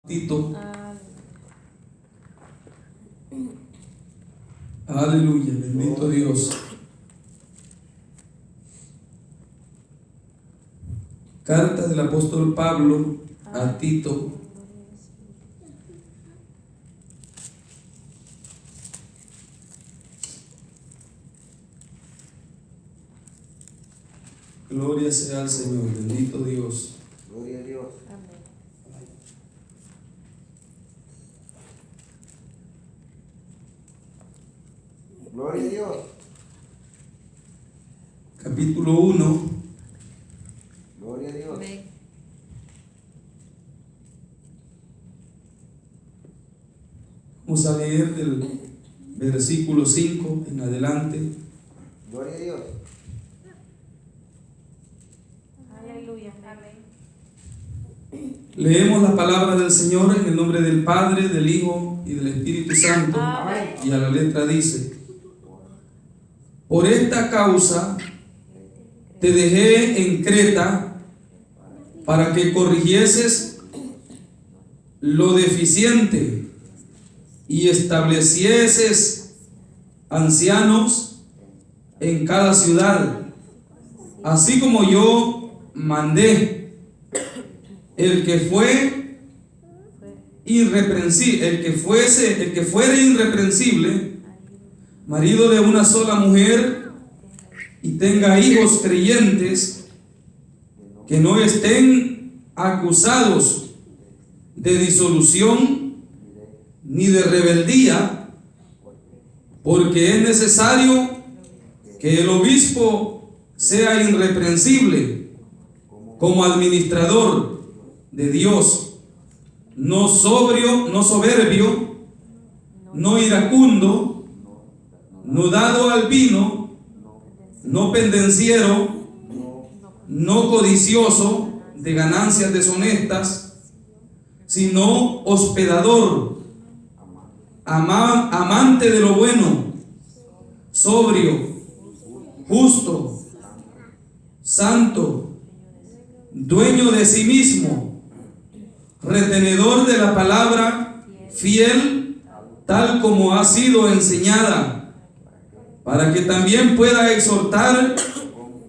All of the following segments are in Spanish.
Tito. Aleluya, bendito Dios. Carta del apóstol Pablo a Tito. Gloria sea al Señor, bendito Dios. Gloria a Dios. Amén. Gloria a Dios. Capítulo 1. Gloria a Dios. Amén. Vamos a leer del versículo 5 en adelante. Gloria a Dios. Aleluya. Amén. Leemos la palabra del Señor en el nombre del Padre, del Hijo y del Espíritu Santo. Amén. Y a la letra dice: por esta causa te dejé en Creta para que corrigieses lo deficiente y establecieses ancianos en cada ciudad, así como yo mandé. El que fue irreprensible, el que fuere irreprensible, marido de una sola mujer, y tenga hijos creyentes, que no estén acusados de disolución ni de rebeldía, porque es necesario que el obispo sea irreprensible como administrador de Dios, no sobrio, no soberbio, no iracundo, no dado al vino, no pendenciero, no codicioso de ganancias deshonestas, sino hospedador, amante de lo bueno, sobrio, justo, santo, dueño de sí mismo, retenedor de la palabra, fiel, tal como ha sido enseñada, para que también pueda exhortar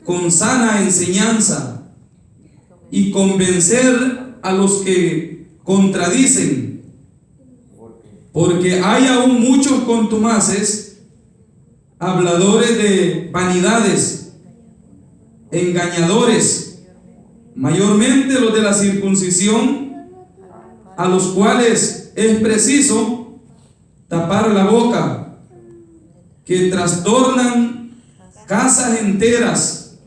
con sana enseñanza y convencer a los que contradicen, porque hay aún muchos contumaces, habladores de vanidades, engañadores, mayormente los de la circuncisión, a los cuales es preciso tapar la boca, que trastornan casas enteras,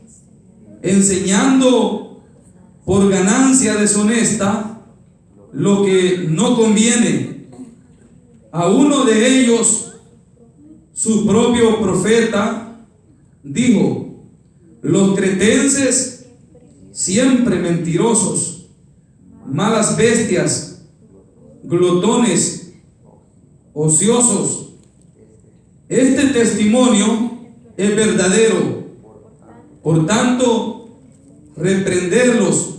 enseñando por ganancia deshonesta lo que no conviene. A uno de ellos, su propio profeta, dijo: los cretenses, siempre mentirosos, malas bestias, glotones, ociosos. Este testimonio es verdadero. Por tanto, reprenderlos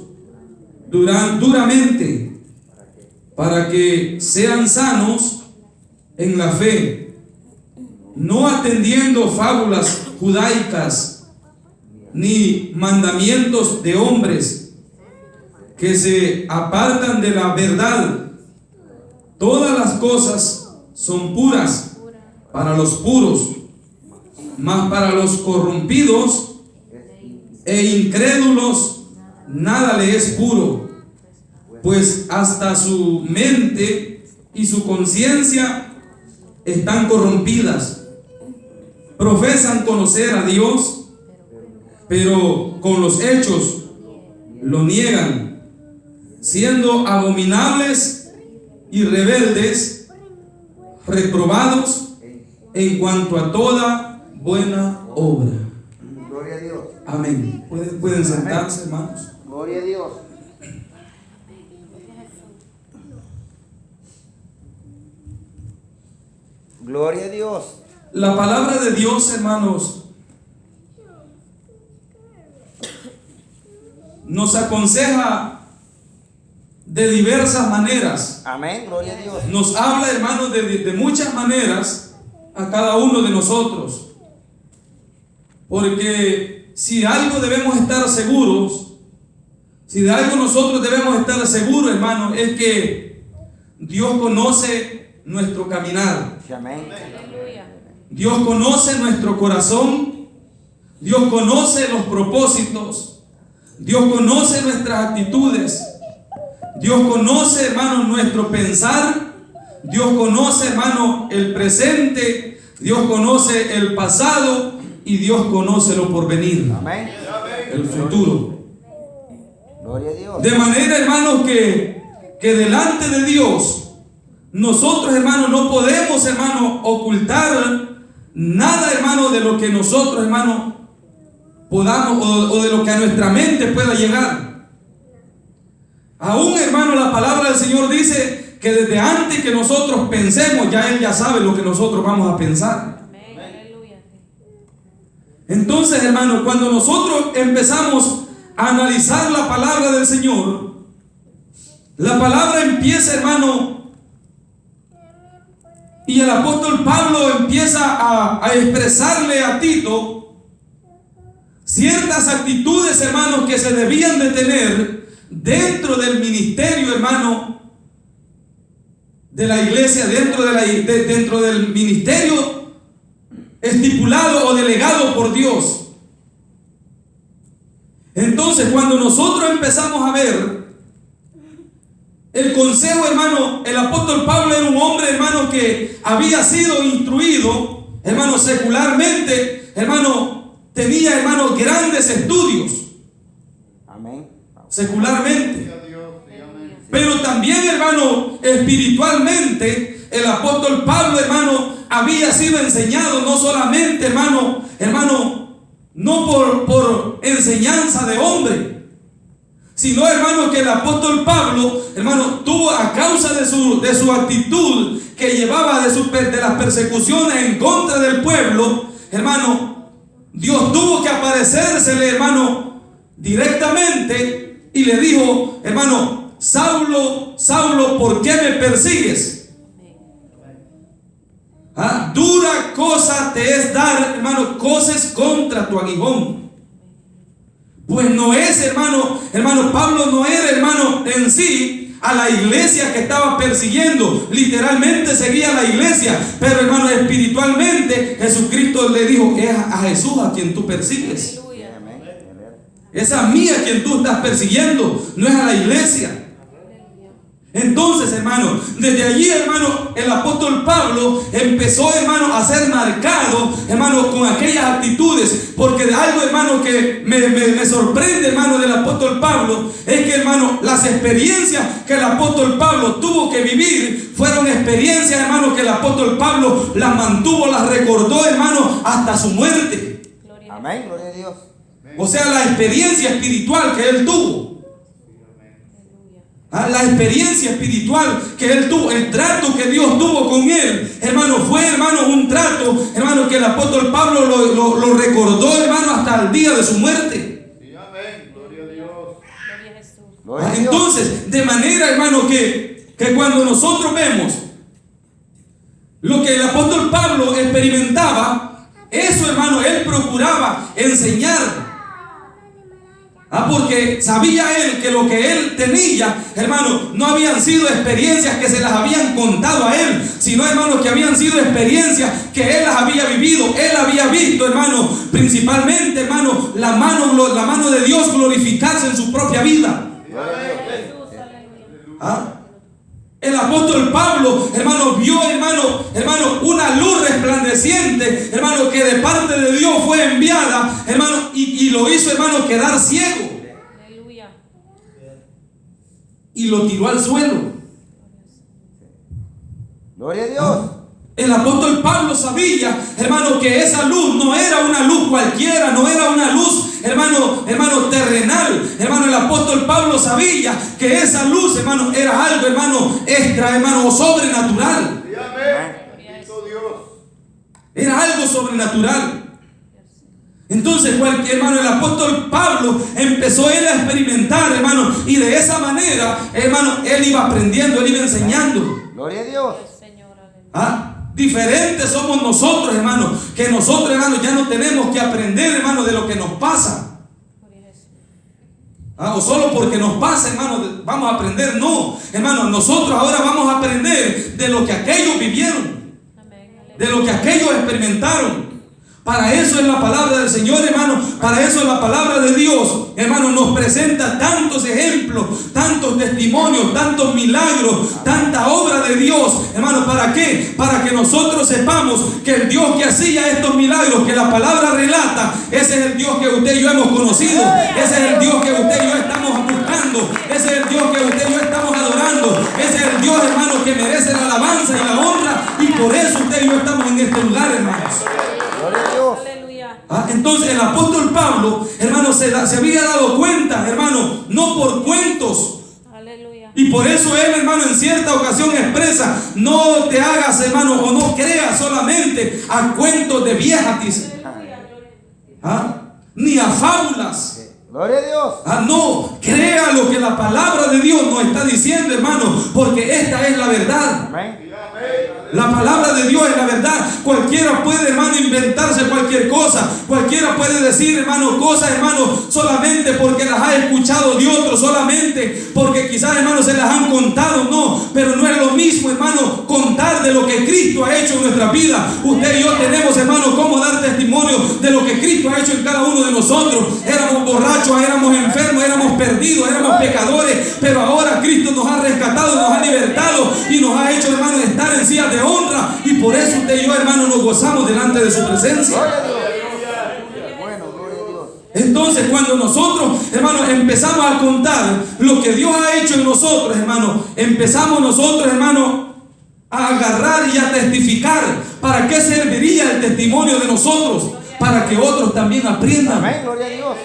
duramente, para que sean sanos en la fe, no atendiendo fábulas judaicas ni mandamientos de hombres que se apartan de la verdad. Todas las cosas son puras para los puros, mas para los corrompidos e incrédulos nada le es puro, pues hasta su mente y su conciencia están corrompidas. Profesan conocer a Dios, pero con los hechos lo niegan, siendo abominables y rebeldes, reprobados en cuanto a toda buena obra. Gloria a Dios. Amén. Pueden sentarse, hermanos. Gloria a Dios. Gloria a Dios. La palabra de Dios, hermanos, nos aconseja de diversas maneras. Amén, gloria a Dios. Nos habla, hermanos, de muchas maneras a cada uno de nosotros. Porque si algo debemos estar seguros, si de algo nosotros debemos estar seguros, hermanos, es que Dios conoce nuestro caminar. Sí, amén. Aleluya. Dios conoce nuestro corazón. Dios conoce los propósitos. Dios conoce nuestras actitudes. Dios conoce, hermano, nuestro pensar. Dios conoce, hermano, el presente. Dios conoce el pasado. Y Dios conoce lo porvenir, Amén. el futuro. Gloria a Dios. De manera, hermanos, que delante de Dios, nosotros, hermanos, no podemos, hermanos, ocultar nada, hermano, de lo que nosotros, hermanos, podamos o de lo que a nuestra mente pueda llegar. Aún, hermano, la palabra del Señor dice que desde antes que nosotros pensemos, ya Él ya sabe lo que nosotros vamos a pensar. Amén. Aleluya. Entonces, hermano, cuando nosotros empezamos a analizar la palabra del Señor, la palabra empieza, hermano, y el apóstol Pablo empieza a expresarle a Tito ciertas actitudes, hermanos, que se debían de tener dentro del ministerio, hermano, de la iglesia, dentro del ministerio estipulado o delegado por Dios. Entonces, cuando nosotros empezamos a ver el consejo, hermano, el apóstol Pablo era un hombre, hermano, que había sido instruido, hermano, secularmente, hermano, tenía, hermano, grandes estudios, Amén. secularmente. Pero también, hermano, espiritualmente, el apóstol Pablo, hermano, había sido enseñado no solamente, hermano, no por enseñanza de hombre, sino, hermano, que el apóstol Pablo, hermano, tuvo a causa de su actitud que llevaba de las persecuciones en contra del pueblo, hermano, Dios tuvo que aparecérsele, hermano, directamente y le dijo, hermano, Saulo, Saulo, ¿por qué me persigues? Dura cosa te es dar, hermano, cosas contra tu aguijón. Pues no es, hermano, Pablo no era, hermano, en sí a la iglesia que estaba persiguiendo. Literalmente seguía a la iglesia, pero, hermano, espiritualmente Jesucristo le dijo, es a Jesús a quien tú persigues. Aleluya. Es a mí a quien tú estás persiguiendo, no es a la iglesia. Entonces, hermano, desde allí, hermano, el apóstol Pablo empezó, hermano, a ser marcado, hermano, con aquellas actitudes. Porque de algo, hermano, que me sorprende, hermano, del apóstol Pablo, es que, hermano, las experiencias que el apóstol Pablo tuvo que vivir fueron experiencias, hermano, que el apóstol Pablo las mantuvo, las recordó, hermano, hasta su muerte. Gloria a Amén, gloria a Dios. O sea, la experiencia espiritual que él tuvo. La experiencia espiritual que él tuvo, el trato que Dios tuvo con él, hermano, fue, hermano, un trato, hermano, que el apóstol Pablo lo recordó, hermano, hasta el día de su muerte. Sí, amén. Gloria a Dios. Gloria a Jesús. Gloria a Dios. Entonces, de manera, hermano, que cuando nosotros vemos lo que el apóstol Pablo experimentaba, eso, hermano, él procuraba enseñar. Porque sabía él que lo que él tenía, hermano, no habían sido experiencias que se las habían contado a él, sino, hermano, que habían sido experiencias que él las había vivido. Él había visto, hermano, principalmente, hermano, la mano de Dios glorificarse en su propia vida. Jesús, aleluya. El apóstol Pablo, hermano, vio, hermano, una luz resplandeciente, hermano, que de parte de Dios fue enviada, hermano, y lo hizo, hermano, quedar ciego. Aleluya. Y lo tiró al suelo. Gloria a Dios. El apóstol Pablo sabía, hermano, que esa luz no era una luz cualquiera, no era una luz, hermano, terrenal. Hermano, el apóstol Pablo sabía que esa luz, hermano, era algo, hermano, extra, hermano, sobrenatural. Sí, amén. Bendito Dios. Era algo sobrenatural. Entonces, hermano, el apóstol Pablo empezó él a experimentar, hermano, y de esa manera, hermano, él iba aprendiendo, él iba enseñando. Gloria a Dios. Diferentes somos nosotros, hermano, que nosotros, hermano, ya no tenemos que aprender, hermano, de lo que nos pasa. O solo porque nos pasa, hermano, vamos a aprender. No, hermano, nosotros ahora vamos a aprender de lo que aquellos vivieron, de lo que aquellos experimentaron. Para eso es la palabra del Señor, hermano. Para eso es la palabra de Dios, hermano. Nos presenta tantos ejemplos, tantos testimonios, tantos milagros, tanta obra de Dios, hermano. ¿Para qué? Para que nosotros sepamos que el Dios que hacía estos milagros, que la palabra relata, ese es el Dios que usted y yo hemos conocido. Ese es el Dios que usted y yo estamos buscando. Ese es el Dios que usted y yo estamos adorando. Ese es el Dios, hermano, que merece la alabanza y la honra. Y por eso usted y yo estamos en este lugar, hermanos. Gloria a Dios. Entonces el apóstol Pablo, hermano, se había dado cuenta, hermano, no por cuentos. Aleluya. Y por eso él, hermano, en cierta ocasión expresa: no te hagas, hermano, o no creas solamente a cuentos de viejas, dice. Ni a fábulas. Gloria a Dios. No, crea lo que la palabra de Dios nos está diciendo, hermano, porque esta es la verdad. Amén. La palabra de Dios es la verdad. Cualquiera puede, hermano, inventarse cualquier cosa. Cualquiera puede decir, hermano, cosas, hermano, solamente porque las ha escuchado de otros, solamente porque quizás, hermano, se las han contado. No, pero no es lo mismo, hermano, contar de lo que Cristo ha hecho en nuestra vida. Usted y yo tenemos, hermano, cómo dar testimonio de lo que Cristo ha hecho en cada uno de nosotros. Éramos borrachos, éramos enfermos, éramos perdidos, éramos pecadores, pero ahora Cristo nos ha rescatado, nos ha libertado y nos ha hecho, hermano, estar en sillas de honra, y por eso usted y yo, hermano, nos gozamos delante de su presencia. Bueno, gloria a Dios. Entonces, cuando nosotros, hermano, empezamos a contar lo que Dios ha hecho en nosotros, hermano, empezamos nosotros, hermano, a agarrar y a testificar. ¿Para qué serviría el testimonio de nosotros? Para que otros también aprendan. Amén, gloria a Dios.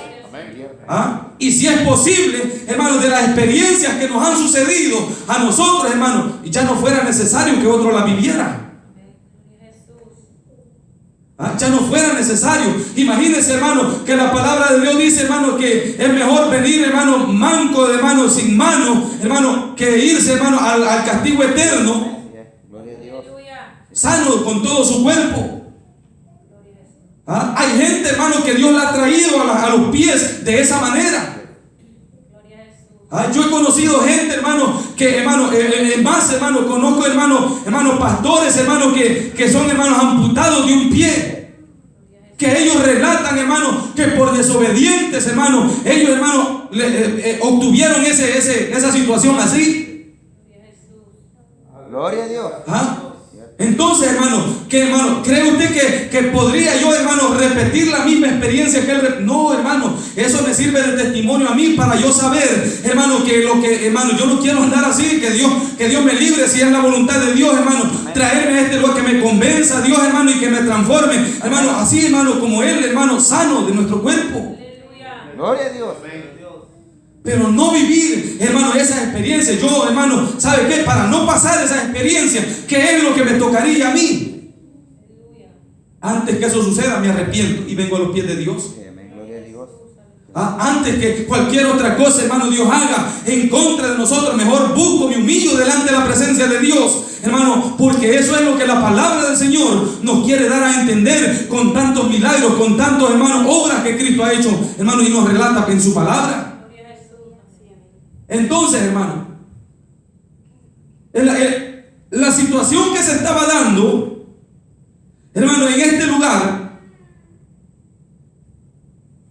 Y si es posible, hermano, de las experiencias que nos han sucedido a nosotros, hermano, ya no fuera necesario que otro la viviera. Ya no fuera necesario. Imagínense, hermano, que la palabra de Dios dice, hermano, que es mejor venir, hermano, manco de mano, sin mano, hermano, que irse, hermano, al castigo eterno, Gloria a Dios. sano con todo su cuerpo. Hay gente, hermano, que Dios la ha traído a los pies de esa manera. Yo he conocido gente, hermano, que, hermano, más, hermano, conozco, hermano, pastores, hermano, que son, hermanos, amputados de un pie. Que ellos relatan, hermano, que por desobedientes, hermano, ellos, hermano, obtuvieron esa situación así. Gloria a Dios. Entonces, hermano, ¿cree usted que podría yo, hermano, repetir la misma experiencia que él? No, hermano, eso me sirve de testimonio a mí para yo saber, hermano, hermano, yo no quiero andar así, que Dios me libre si es la voluntad de Dios, hermano, traerme a este lugar que me convenza, Dios, hermano, y que me transforme, hermano, así, hermano, como él, hermano, sano de nuestro cuerpo. Gloria a Dios. Pero no vivir, hermano, esas experiencias. Yo, hermano, ¿sabe qué? Para no pasar esas experiencias, ¿qué es lo que me tocaría a mí? Antes que eso suceda, me arrepiento y vengo a los pies de Dios. Gloria a Dios. Antes que cualquier otra cosa, hermano, Dios haga en contra de nosotros, mejor busco, me humillo delante de la presencia de Dios, hermano, porque eso es lo que la palabra del Señor nos quiere dar a entender con tantos milagros, con tantos, hermanos, obras que Cristo ha hecho, hermano, y nos relata en su palabra. Entonces, hermano, la situación que se estaba dando, hermano, en este lugar,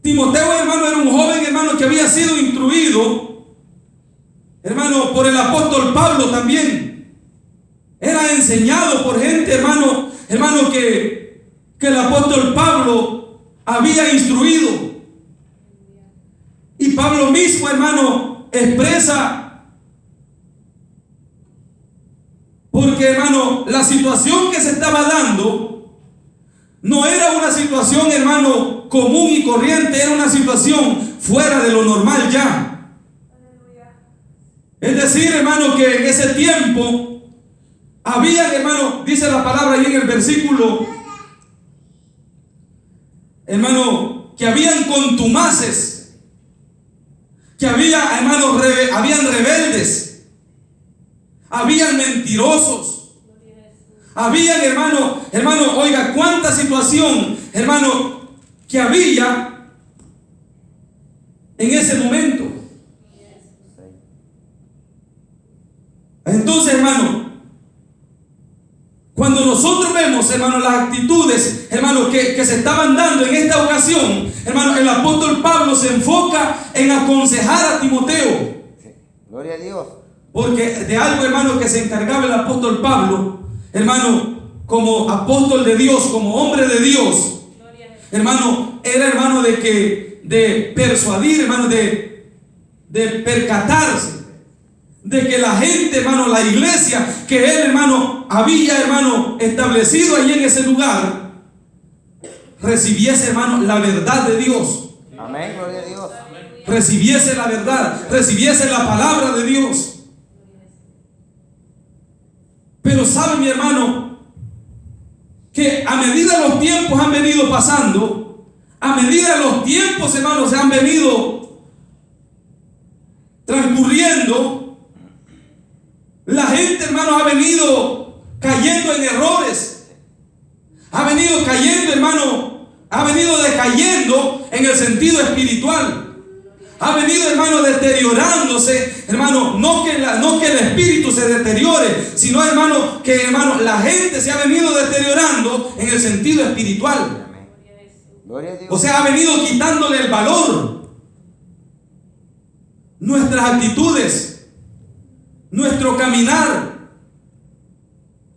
Timoteo, hermano, era un joven, hermano, que había sido instruido, hermano, por el apóstol Pablo también. Era enseñado por gente, hermano, que el apóstol Pablo había instruido. Y Pablo mismo, hermano, expresa, porque, hermano, la situación que se estaba dando no era una situación, hermano, común y corriente, era una situación fuera de lo normal ya. Es decir, hermano, que en ese tiempo había, hermano, dice la palabra ahí en el versículo, hermano, que habían contumaces, que había, hermano, habían rebeldes, habían mentirosos, habían, hermano, oiga, cuánta situación, hermano, que había en ese momento. Entonces, hermano, cuando nosotros vemos, hermano, las actitudes, hermano, que se estaban dando en esta ocasión, hermano, el apóstol Pablo se enfoca en aconsejar a Timoteo. Gloria a Dios. Porque de algo, hermano, que se encargaba el apóstol Pablo, hermano, como apóstol de Dios, como hombre de Dios, hermano, era, hermano, de persuadir, hermano, de percatarse de que la gente, hermano, la iglesia que él, hermano, había, hermano, establecido allí en ese lugar, recibiese, hermano, la verdad de Dios. Amén, gloria a Dios. Recibiese la verdad, recibiese la palabra de Dios. Pero sabe, mi hermano, que a medida los tiempos han venido pasando, a medida los tiempos, hermano, se han venido transcurriendo, la gente, hermano, ha venido cayendo en errores, ha venido cayendo, hermano, ha venido decayendo en el sentido espiritual, ha venido, hermano, deteriorándose, hermano, no que el espíritu se deteriore, sino, hermano, que, hermano, la gente se ha venido deteriorando en el sentido espiritual. Gloria a Dios. O sea, ha venido quitándole el valor. Nuestras actitudes, nuestro caminar,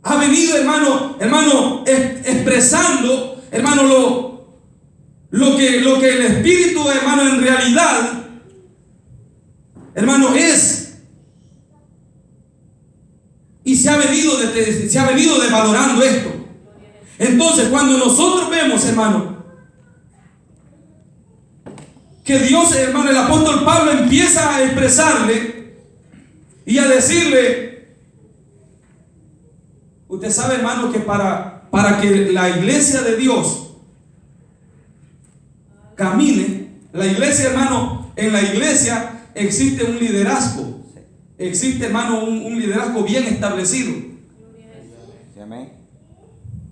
ha venido, hermano, expresando, hermano, lo que el espíritu, hermano, en realidad, hermano, es. Y se ha venido devalorando esto. Entonces, cuando nosotros vemos, hermano, que Dios, hermano, el apóstol Pablo empieza a expresarle y a decirle, usted sabe, hermano, que para que la iglesia de Dios camine, la iglesia, hermano, en la iglesia existe un liderazgo, existe, hermano, un liderazgo bien establecido. Amén.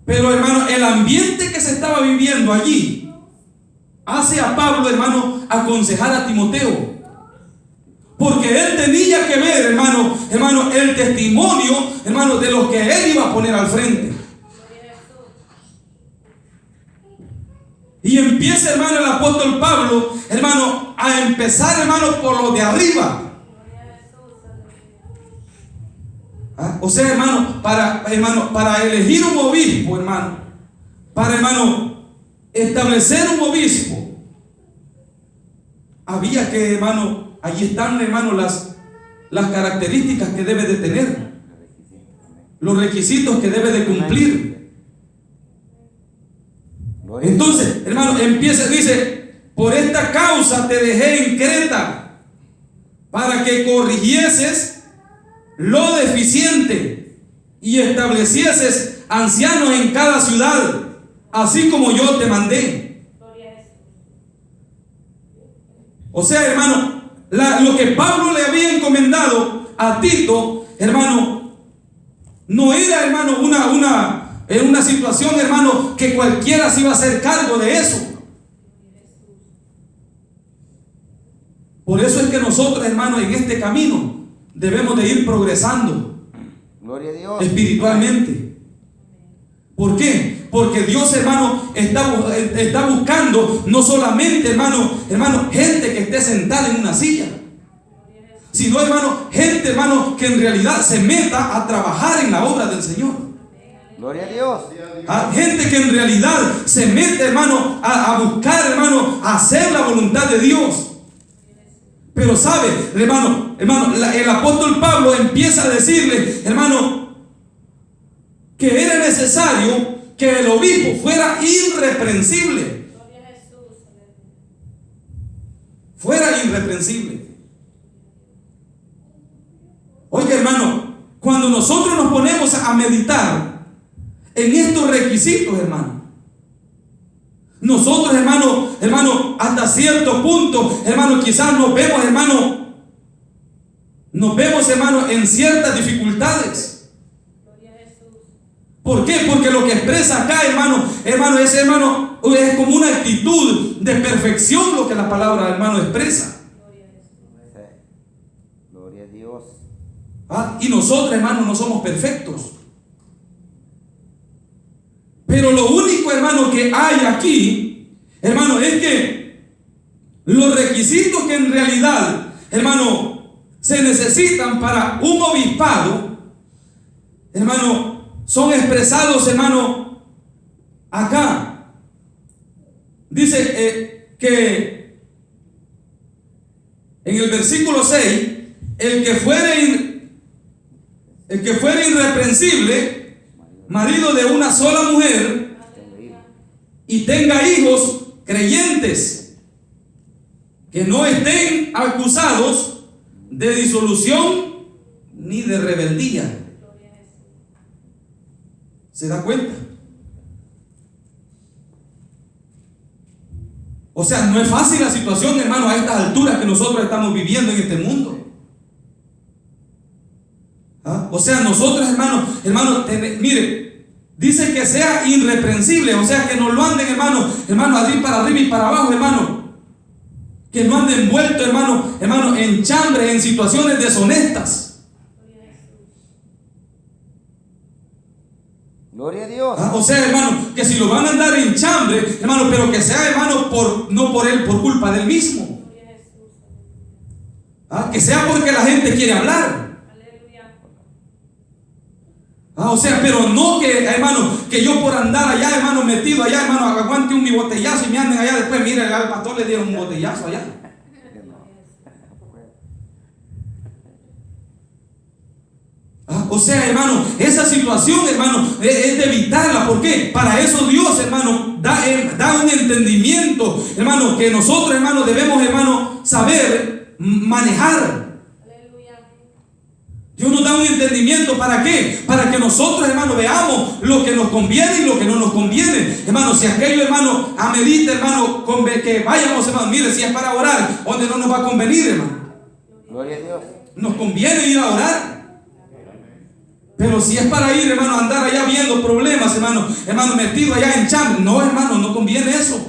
Pero, hermano, el ambiente que se estaba viviendo allí hace a Pablo, hermano, aconsejar a Timoteo. Porque él tenía que ver, hermano, el testimonio, hermano, de los que él iba a poner al frente. Y empieza, hermano, el apóstol Pablo, hermano, a empezar, hermano, por los de arriba. O sea, hermano, para elegir un obispo, hermano, para, hermano, establecer un obispo, había que, hermano, allí están, hermano, las características que debe de tener, los requisitos que debe de cumplir. Entonces, hermano, empieza, dice, por esta causa te dejé en Creta, para que corrigieses lo deficiente y establecieses ancianos en cada ciudad, así como yo te mandé. O sea, hermano, lo que Pablo le había encomendado a Tito, hermano, no era, hermano, una situación, hermano, que cualquiera se iba a hacer cargo de eso. Por eso es que nosotros, hermano, en este camino debemos de ir progresando. Gloria a Dios. Espiritualmente. ¿Por qué? Porque Dios, hermano, está buscando no solamente, hermano, gente que esté sentada en una silla, sino, hermano, gente, hermano, que en realidad se meta a trabajar en la obra del Señor. Gloria a Dios. Gente que en realidad se mete, hermano, a buscar, hermano, a hacer la voluntad de Dios. Pero sabe, hermano, el apóstol Pablo empieza a decirle, hermano, que era necesario que el obispo fuera irreprensible. Fuera irreprensible. Oiga, hermano, cuando nosotros nos ponemos a meditar en estos requisitos, hermano, Nosotros, hermano, hasta cierto punto, hermano, quizás nos vemos, hermano, en ciertas dificultades. ¿Por qué? Porque lo que expresa acá, hermano, es como una actitud de perfección lo que la palabra, hermano, expresa. Gloria a Dios. Y nosotros, hermano, no somos perfectos. Pero lo único, hermano, que hay aquí, hermano, es que los requisitos que en realidad, hermano, se necesitan para un obispado, hermano, son expresados, hermano, acá. Dice que en el versículo 6, el que fuere irreprensible, marido de una sola mujer, y tenga hijos creyentes, que no estén acusados de disolución ni de rebeldía. ¿Se da cuenta? O sea, no es fácil la situación, hermano, a estas alturas que nosotros estamos viviendo en este mundo. O sea, nosotros, hermano, mire, dice que sea irreprensible, o sea, que no lo anden, hermano, así para arriba y para abajo, hermano, que no anden envueltos, hermano, en chambres, en situaciones deshonestas. Gloria a Dios. O sea, hermano, que si lo van a andar en chambre, hermano, pero que sea, hermano, no por él, por culpa del mismo. Que sea porque la gente quiere hablar. O sea, pero no que, hermano, que yo por andar allá, hermano, metido allá, hermano, aguante mi botellazo y me anden allá después, mire, al pastor le dieron un botellazo allá. O sea, hermano, esa situación, hermano, es de evitarla. ¿Por qué? Para eso Dios, hermano, da un entendimiento, hermano, que nosotros, hermano, debemos, hermano, saber manejar. Dios nos da un entendimiento. ¿Para qué? Para que nosotros, hermano, veamos lo que nos conviene y lo que no nos conviene. Hermano, si aquello, hermano, amerita, hermano, que vayamos, hermano, mire, si es para orar, donde no nos va a convenir, hermano. Gloria a Dios. Nos conviene ir a orar. Pero si es para ir, hermano, a andar allá viendo problemas, hermano, metido allá en chambre, no, hermano, no conviene eso.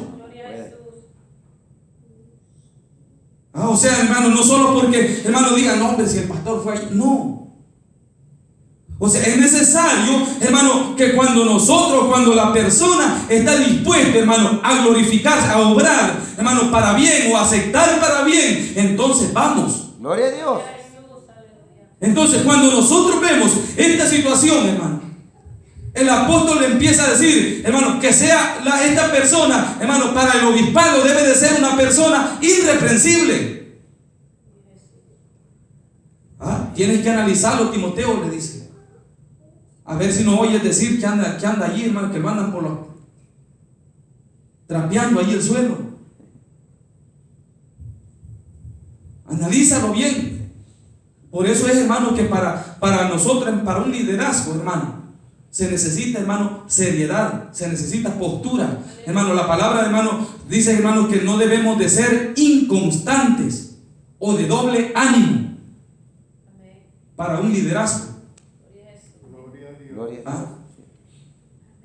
O sea, hermano, no solo porque, hermano, diga, no, hombre, si el pastor fue ahí, no. O sea, es necesario, hermano, que cuando la persona está dispuesta, hermano, a glorificarse, a obrar, hermano, para bien o a aceptar para bien, entonces vamos. Gloria a Dios. Entonces, cuando nosotros vemos esta situación, hermano, el apóstol le empieza a decir, hermano, que sea esta persona, hermano, para el obispado debe de ser una persona irreprensible. Tienes que analizarlo, Timoteo, le dice. A ver si no oyes decir que anda allí, hermano, que lo andan trapeando allí el suelo. Analízalo bien. Por eso es, hermano, que para nosotros, para un liderazgo, hermano, se necesita, hermano, seriedad, se necesita postura. Hermano, la palabra, hermano, dice, hermano, que no debemos de ser inconstantes o de doble ánimo para un liderazgo.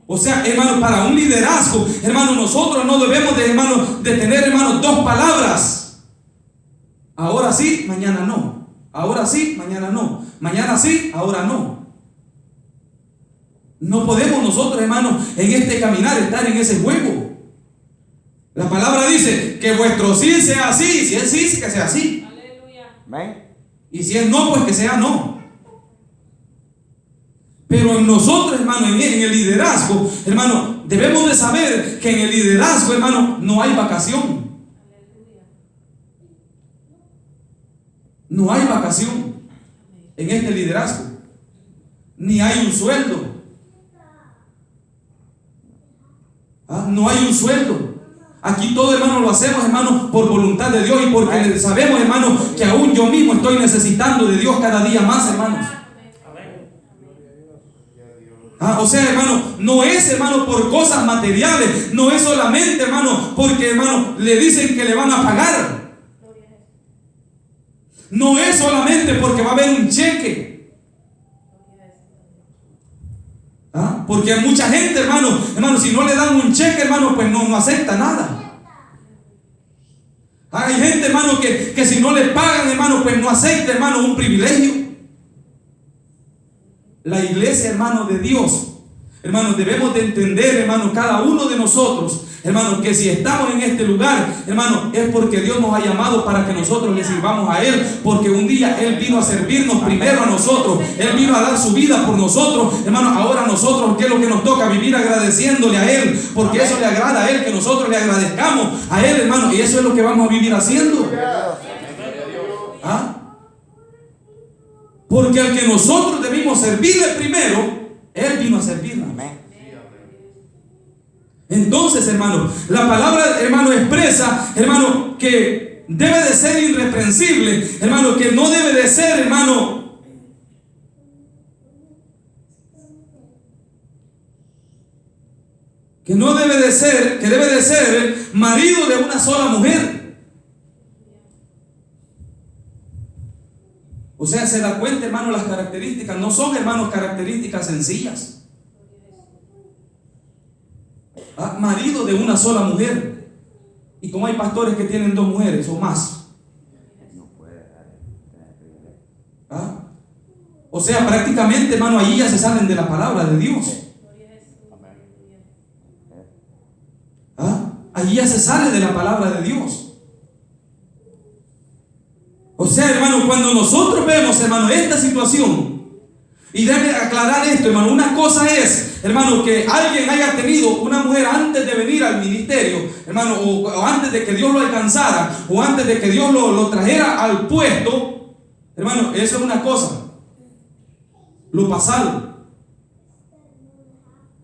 O sea, hermano, para un liderazgo, hermano, nosotros no debemos de, hermano, de tener, hermano, dos palabras. Ahora sí, mañana no. Ahora sí, mañana no. Mañana sí, ahora no. No podemos nosotros, hermano, en este caminar estar en ese juego. La palabra dice que vuestro sí sea así. Si es sí, que sea así. Aleluya. Amén. Y si es no, pues que sea no. Pero en nosotros, hermano, en el liderazgo, hermano, debemos de saber que en el liderazgo, hermano, no hay vacación. No hay vacación en este liderazgo. Ni hay un sueldo. No hay un sueldo. Aquí todo, hermano, lo hacemos, hermano, por voluntad de Dios y porque sabemos, hermano, que aún yo mismo estoy necesitando de Dios cada día más, hermanos. O sea, hermano, no es, hermano, por cosas materiales, no es solamente, hermano, porque, hermano, le dicen que le van a pagar. No es solamente porque va a haber un cheque. Porque a mucha gente, hermano, si no le dan un cheque, hermano, pues no acepta nada. Hay gente, hermano, que si no le pagan, hermano, pues no acepta, hermano, un privilegio. La iglesia, hermano, de Dios, hermano, debemos de entender, hermano, cada uno de nosotros, hermano, que si estamos en este lugar, hermano, es porque Dios nos ha llamado para que nosotros le sirvamos a Él, porque un día Él vino a servirnos primero a nosotros, Él vino a dar su vida por nosotros, hermano. Ahora a nosotros, ¿qué es lo que nos toca? Vivir agradeciéndole a Él, porque eso le agrada a Él, que nosotros le agradezcamos a Él, hermano, y eso es lo que vamos a vivir haciendo. Porque al que nosotros debimos servirle primero, Él vino a servirnos. Entonces, hermano, la palabra, hermano, expresa, hermano, que debe de ser irreprensible, hermano, que no debe de ser, hermano, que no debe de ser, que debe de ser marido de una sola mujer. O sea, se da cuenta, hermano, las características no son, hermanos, características sencillas. Marido de una sola mujer. Y como hay pastores que tienen 2 mujeres o más. O sea, prácticamente, hermano, allí ya se salen de la palabra de Dios. Allí ya se sale de la palabra de Dios. O sea, hermano, cuando nosotros vemos, hermano, esta situación, y debe aclarar esto, hermano, una cosa es, hermano, que alguien haya tenido una mujer antes de venir al ministerio, hermano, o antes de que Dios lo alcanzara, o antes de que Dios lo trajera al puesto, hermano, eso es una cosa, lo pasado.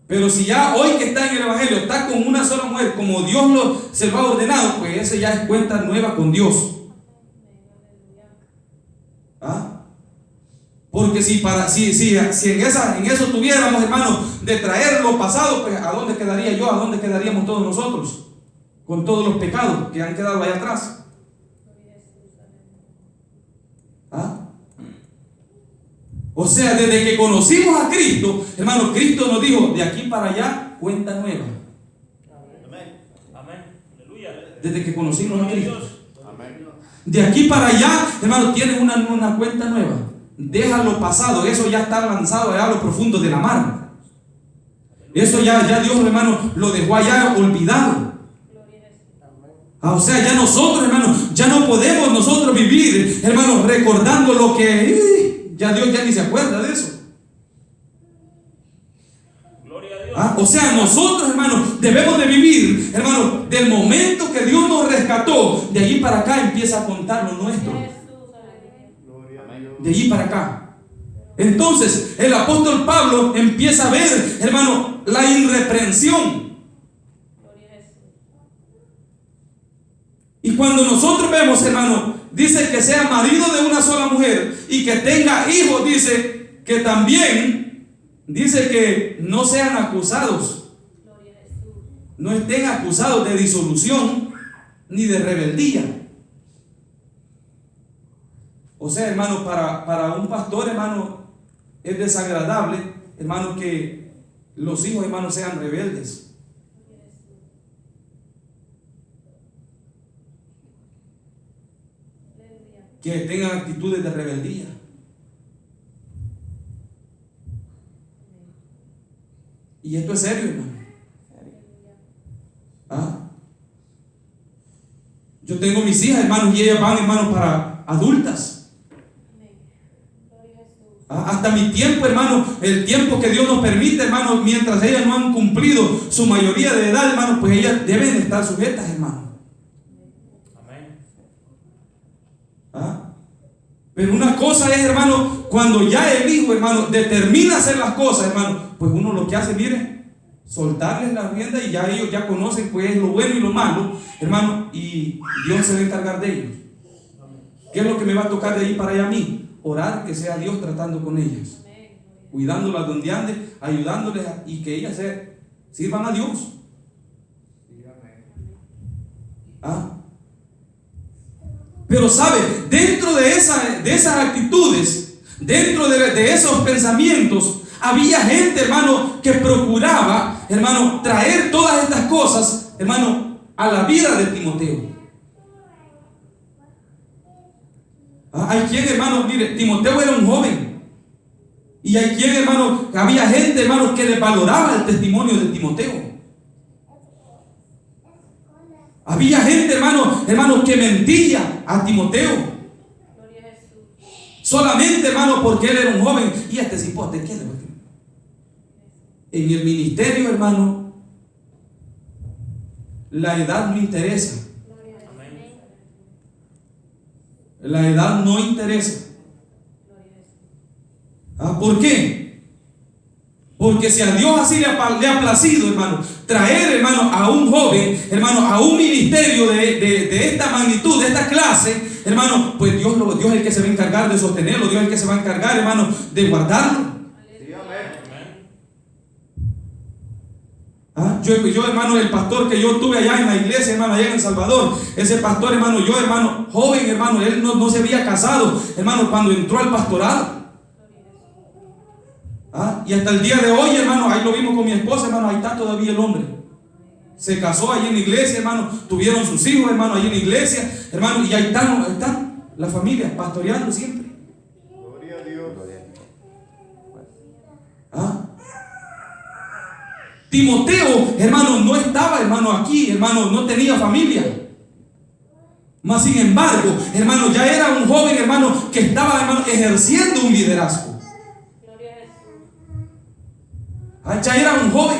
Pero si ya hoy que está en el evangelio está con una sola mujer, como Dios se lo ha ordenado, pues eso ya es cuenta nueva con Dios. Porque si en eso tuviéramos, hermano, de traer lo pasado, pues ¿a dónde quedaría yo? ¿A dónde quedaríamos todos nosotros? Con todos los pecados que han quedado allá atrás. O sea, desde que conocimos a Cristo, hermano, Cristo nos dijo, de aquí para allá, cuenta nueva. Desde que conocimos a Cristo. De aquí para allá, hermano, tienes una cuenta nueva. Deja lo pasado, eso ya está lanzado allá a lo profundo de la mar. Eso ya Dios, hermano, lo dejó allá olvidado. O sea, ya nosotros, hermano, ya no podemos nosotros vivir, hermano, recordando lo que ya Dios ya ni se acuerda de eso. O sea, nosotros, hermano, debemos de vivir, hermano, del momento que Dios nos rescató, de allí para acá empieza a contar lo nuestro. De allí para acá. Entonces, el apóstol Pablo empieza a ver, hermano, la irreprensión. Y cuando nosotros vemos, hermano, dice que sea marido de una sola mujer y que tenga hijos, dice que también, dice que no sean acusados, no estén acusados de disolución ni de rebeldía. O sea, hermano, para un pastor, hermano, es desagradable, hermano, que los hijos, hermano, sean rebeldes. Que tengan actitudes de rebeldía. Y esto es serio, hermano. Yo tengo mis hijas, hermanos, y ellas van, hermanos, para adultas. Hasta mi tiempo, hermano, el tiempo que Dios nos permite, hermano, mientras ellas no han cumplido su mayoría de edad, hermano, pues ellas deben estar sujetas, hermano. Pero una cosa es, hermano, cuando ya el hijo, hermano, determina hacer las cosas, hermano, pues uno lo que hace, mire, soltarles la rienda y ya ellos ya conocen pues lo bueno y lo malo, hermano, y Dios se va a encargar de ellos. ¿Qué es lo que me va a tocar de ahí para allá a mí? Orar que sea Dios tratando con ellas. cuidándolas donde ande, ayudándoles y que ellas sirvan a Dios. ¿Ah? Pero sabe, dentro de esas actitudes, dentro de esos pensamientos, había gente, hermano, que procuraba, hermano, traer todas estas cosas, hermano, a la vida de Timoteo. Hay quien, hermano, mire, Timoteo era un joven. Y hay quien, hermano, había gente, hermano, que le valoraba el testimonio de Timoteo. Había gente, hermano, que mentía a Timoteo. Solamente, hermano, porque él era un joven. Y este cipote, ¿qué le va a decir? En el ministerio, hermano, la edad no interesa. La edad no interesa. ¿Por qué? Porque si a Dios así le ha placido, hermano, traer, hermano, a un joven, hermano, a un ministerio de esta magnitud, de esta clase, hermano, pues Dios es el que se va a encargar de sostenerlo, Dios es el que se va a encargar, hermano, de guardarlo. Yo, hermano, el pastor que yo tuve allá en la iglesia, hermano, allá en El Salvador, ese pastor, hermano, yo, hermano, joven, hermano, él no se había casado, hermano, cuando entró al pastorado. Y hasta el día de hoy, hermano, ahí lo vimos con mi esposa, hermano, ahí está todavía el hombre. Se casó allí en la iglesia, hermano, tuvieron sus hijos, hermano, allí en la iglesia, hermano, y ahí están la familia pastoreando siempre. Gloria a Dios. Timoteo, hermano, no estaba, hermano, aquí, hermano, no tenía familia. Mas sin embargo, hermano, ya era un joven, hermano, que estaba, hermano, ejerciendo un liderazgo. Ya era un joven.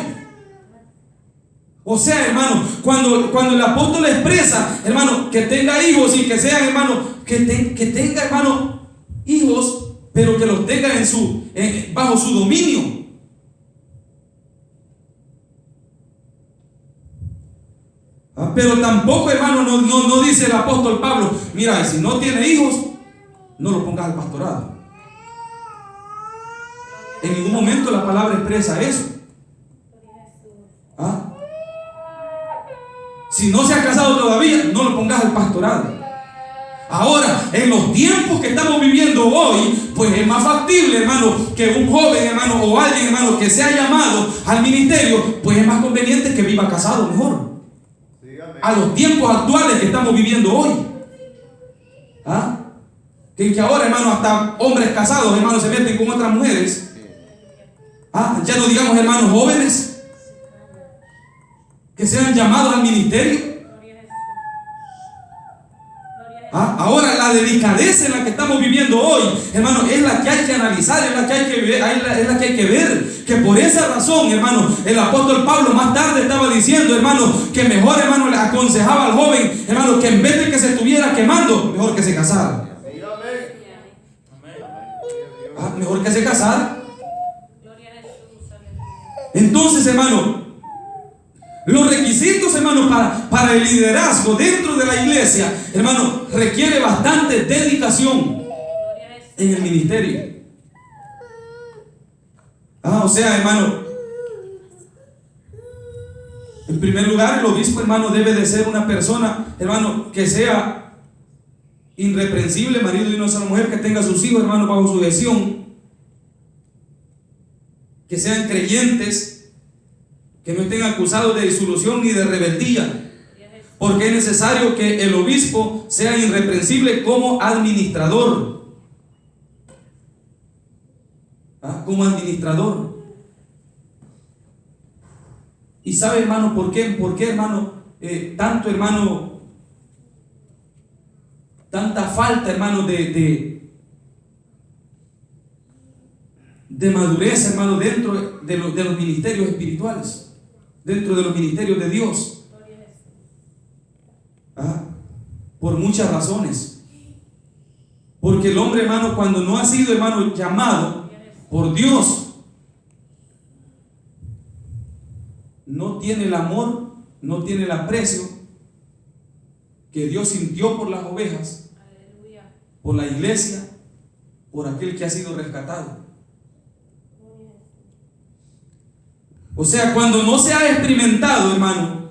O sea, hermano, cuando el apóstol expresa, hermano, que tenga hijos y que sean, hermano, que tenga, hermano, hijos, pero que los tenga bajo su dominio. Pero tampoco, hermano, no dice el apóstol Pablo, mira, si no tiene hijos, no lo pongas al pastorado. En ningún momento la palabra expresa eso. Si no se ha casado todavía, no lo pongas al pastorado. Ahora, en los tiempos que estamos viviendo hoy, pues es más factible, hermano, que un joven, hermano, o alguien, hermano, que sea llamado al ministerio, pues es más conveniente que viva casado mejor. A los tiempos actuales que estamos viviendo hoy. Que ahora, hermano, hasta hombres casados, hermano, se meten con otras mujeres. Ya no digamos, hermanos jóvenes que sean llamados al ministerio. Ahora la delicadeza en la que estamos viviendo hoy, hermano, es la que hay que analizar, es la que hay que ver, es la que hay que ver. Que por esa razón, hermano, el apóstol Pablo más tarde estaba diciendo, hermano, que mejor, hermano, le aconsejaba al joven, hermano, que en vez de que se estuviera quemando, mejor que se casara. Mejor que se casara. Entonces, hermano, los requisitos, hermano, para el liderazgo dentro de la iglesia, hermano, requiere bastante dedicación en el ministerio. O sea, hermano, en primer lugar, el obispo, hermano, debe de ser una persona, hermano, que sea irreprensible, marido de una sola mujer, que tenga a sus hijos, hermano, bajo su gestión, que sean creyentes, que no estén acusados de disolución ni de rebeldía, porque es necesario que el obispo sea irreprensible como administrador. Como administrador. Y sabe, hermano, ¿por qué, hermano, tanto, hermano, tanta falta, hermano, de madurez, hermano, dentro de los ministerios espirituales, dentro de los ministerios de Dios? Por muchas razones. Porque el hombre, hermano, cuando no ha sido, hermano, llamado por Dios, no tiene el amor, no tiene el aprecio que Dios sintió por las ovejas, por la iglesia, por aquel que ha sido rescatado. O sea, cuando no se ha experimentado, hermano,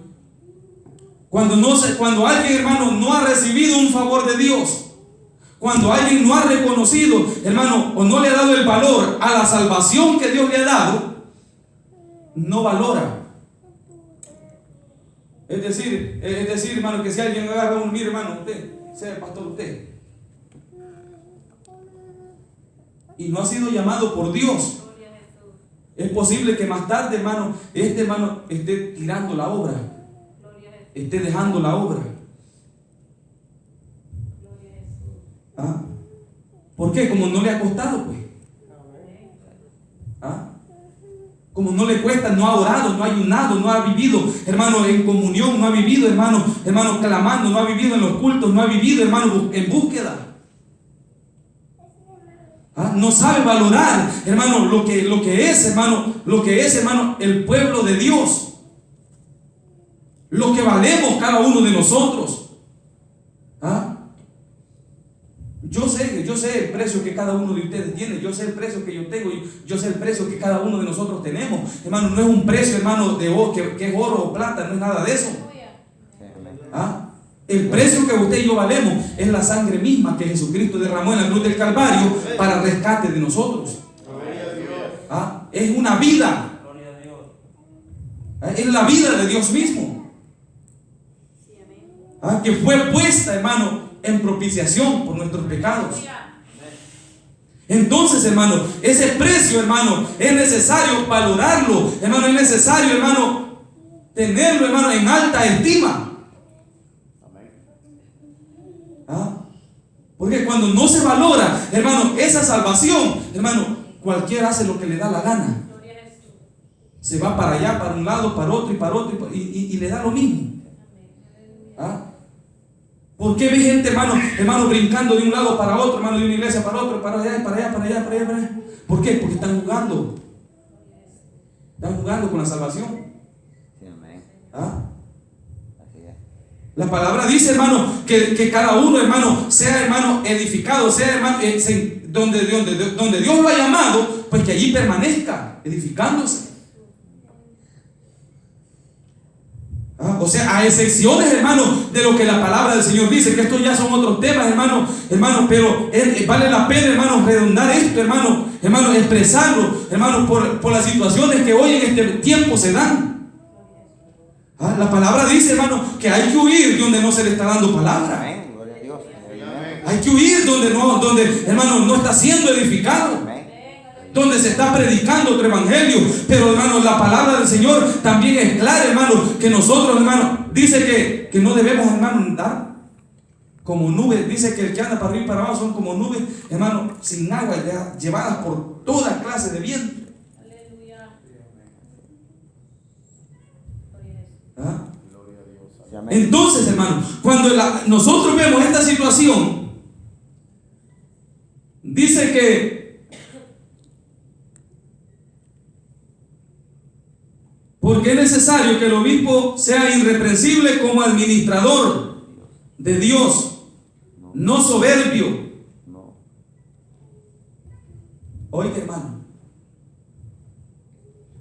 cuando alguien, hermano, no ha recibido un favor de Dios, cuando alguien no ha reconocido, hermano, o no le ha dado el valor a la salvación que Dios le ha dado, no valora. Es decir, hermano, que si alguien agarra un, mire, hermano, usted, sea el pastor usted, y no ha sido llamado por Dios, es posible que más tarde, hermano, este hermano esté tirando la obra, esté dejando la obra. ¿Ah? ¿Por qué? Como no le ha costado, pues. ¿Ah? Como no le cuesta, no ha orado, no ha ayunado, no ha vivido, hermano, en comunión, no ha vivido, hermano, clamando, no ha vivido en los cultos, no ha vivido, hermano, en búsqueda. ¿Ah? No sabe valorar, hermano, lo que es, hermano, el pueblo de Dios. Lo que valemos cada uno de nosotros. ¿Ah? Yo sé el precio que cada uno de ustedes tiene, yo sé el precio que yo tengo, yo sé el precio que cada uno de nosotros tenemos. Hermano, no es un precio, hermano, de oro, que es oro o plata, no es nada de eso. ¿Ah? El precio que usted y yo valemos es la sangre misma que Jesucristo derramó en la cruz del Calvario para rescate de nosotros. ¿Ah? Es una vida. ¿Ah? Es la vida de Dios mismo. ¿Ah? Que fue puesta, hermano, en propiciación por nuestros pecados. Entonces, hermano, ese precio, hermano, es necesario valorarlo, hermano, es necesario, hermano, tenerlo, hermano, en alta estima. ¿Ah? Porque cuando no se valora, hermano, esa salvación, hermano, cualquiera hace lo que le da la gana. Se va para allá, para un lado, para otro y para otro, y le da lo mismo. ¿Ah? ¿Por qué ve gente, hermano, brincando de un lado para otro, hermano, de una iglesia para otro, para allá, para allá, para allá, para allá, para allá? ¿Por qué? Porque están jugando. Están jugando con la salvación. ¿Ah? La palabra dice, hermano, que cada uno, hermano, sea, hermano, edificado, sea, hermano, donde Dios lo ha llamado, pues que allí permanezca, edificándose. ¿Ah? O sea, a excepciones, hermano, de lo que la palabra del Señor dice, que estos ya son otros temas, hermano, pero vale la pena, hermano, redundar esto, hermano, expresarlo, hermano, por las situaciones que hoy en este tiempo se dan. ¿Ah? La palabra dice, hermano, que hay que huir de donde no se le está dando palabra. Hay que huir donde, hermano, no está siendo edificado, donde se está predicando otro evangelio. Pero, hermano, la palabra del Señor también es clara, hermano, que nosotros, hermano, dice que no debemos, hermano, andar como nubes. Dice que el que anda para arriba y para abajo son como nubes, hermano, sin agua, llevadas por toda clase de viento. ¿Ah? Entonces, hermano, cuando nosotros vemos esta situación, dice que porque es necesario que el obispo sea irreprensible como administrador de Dios, no soberbio. Oiga, hermano,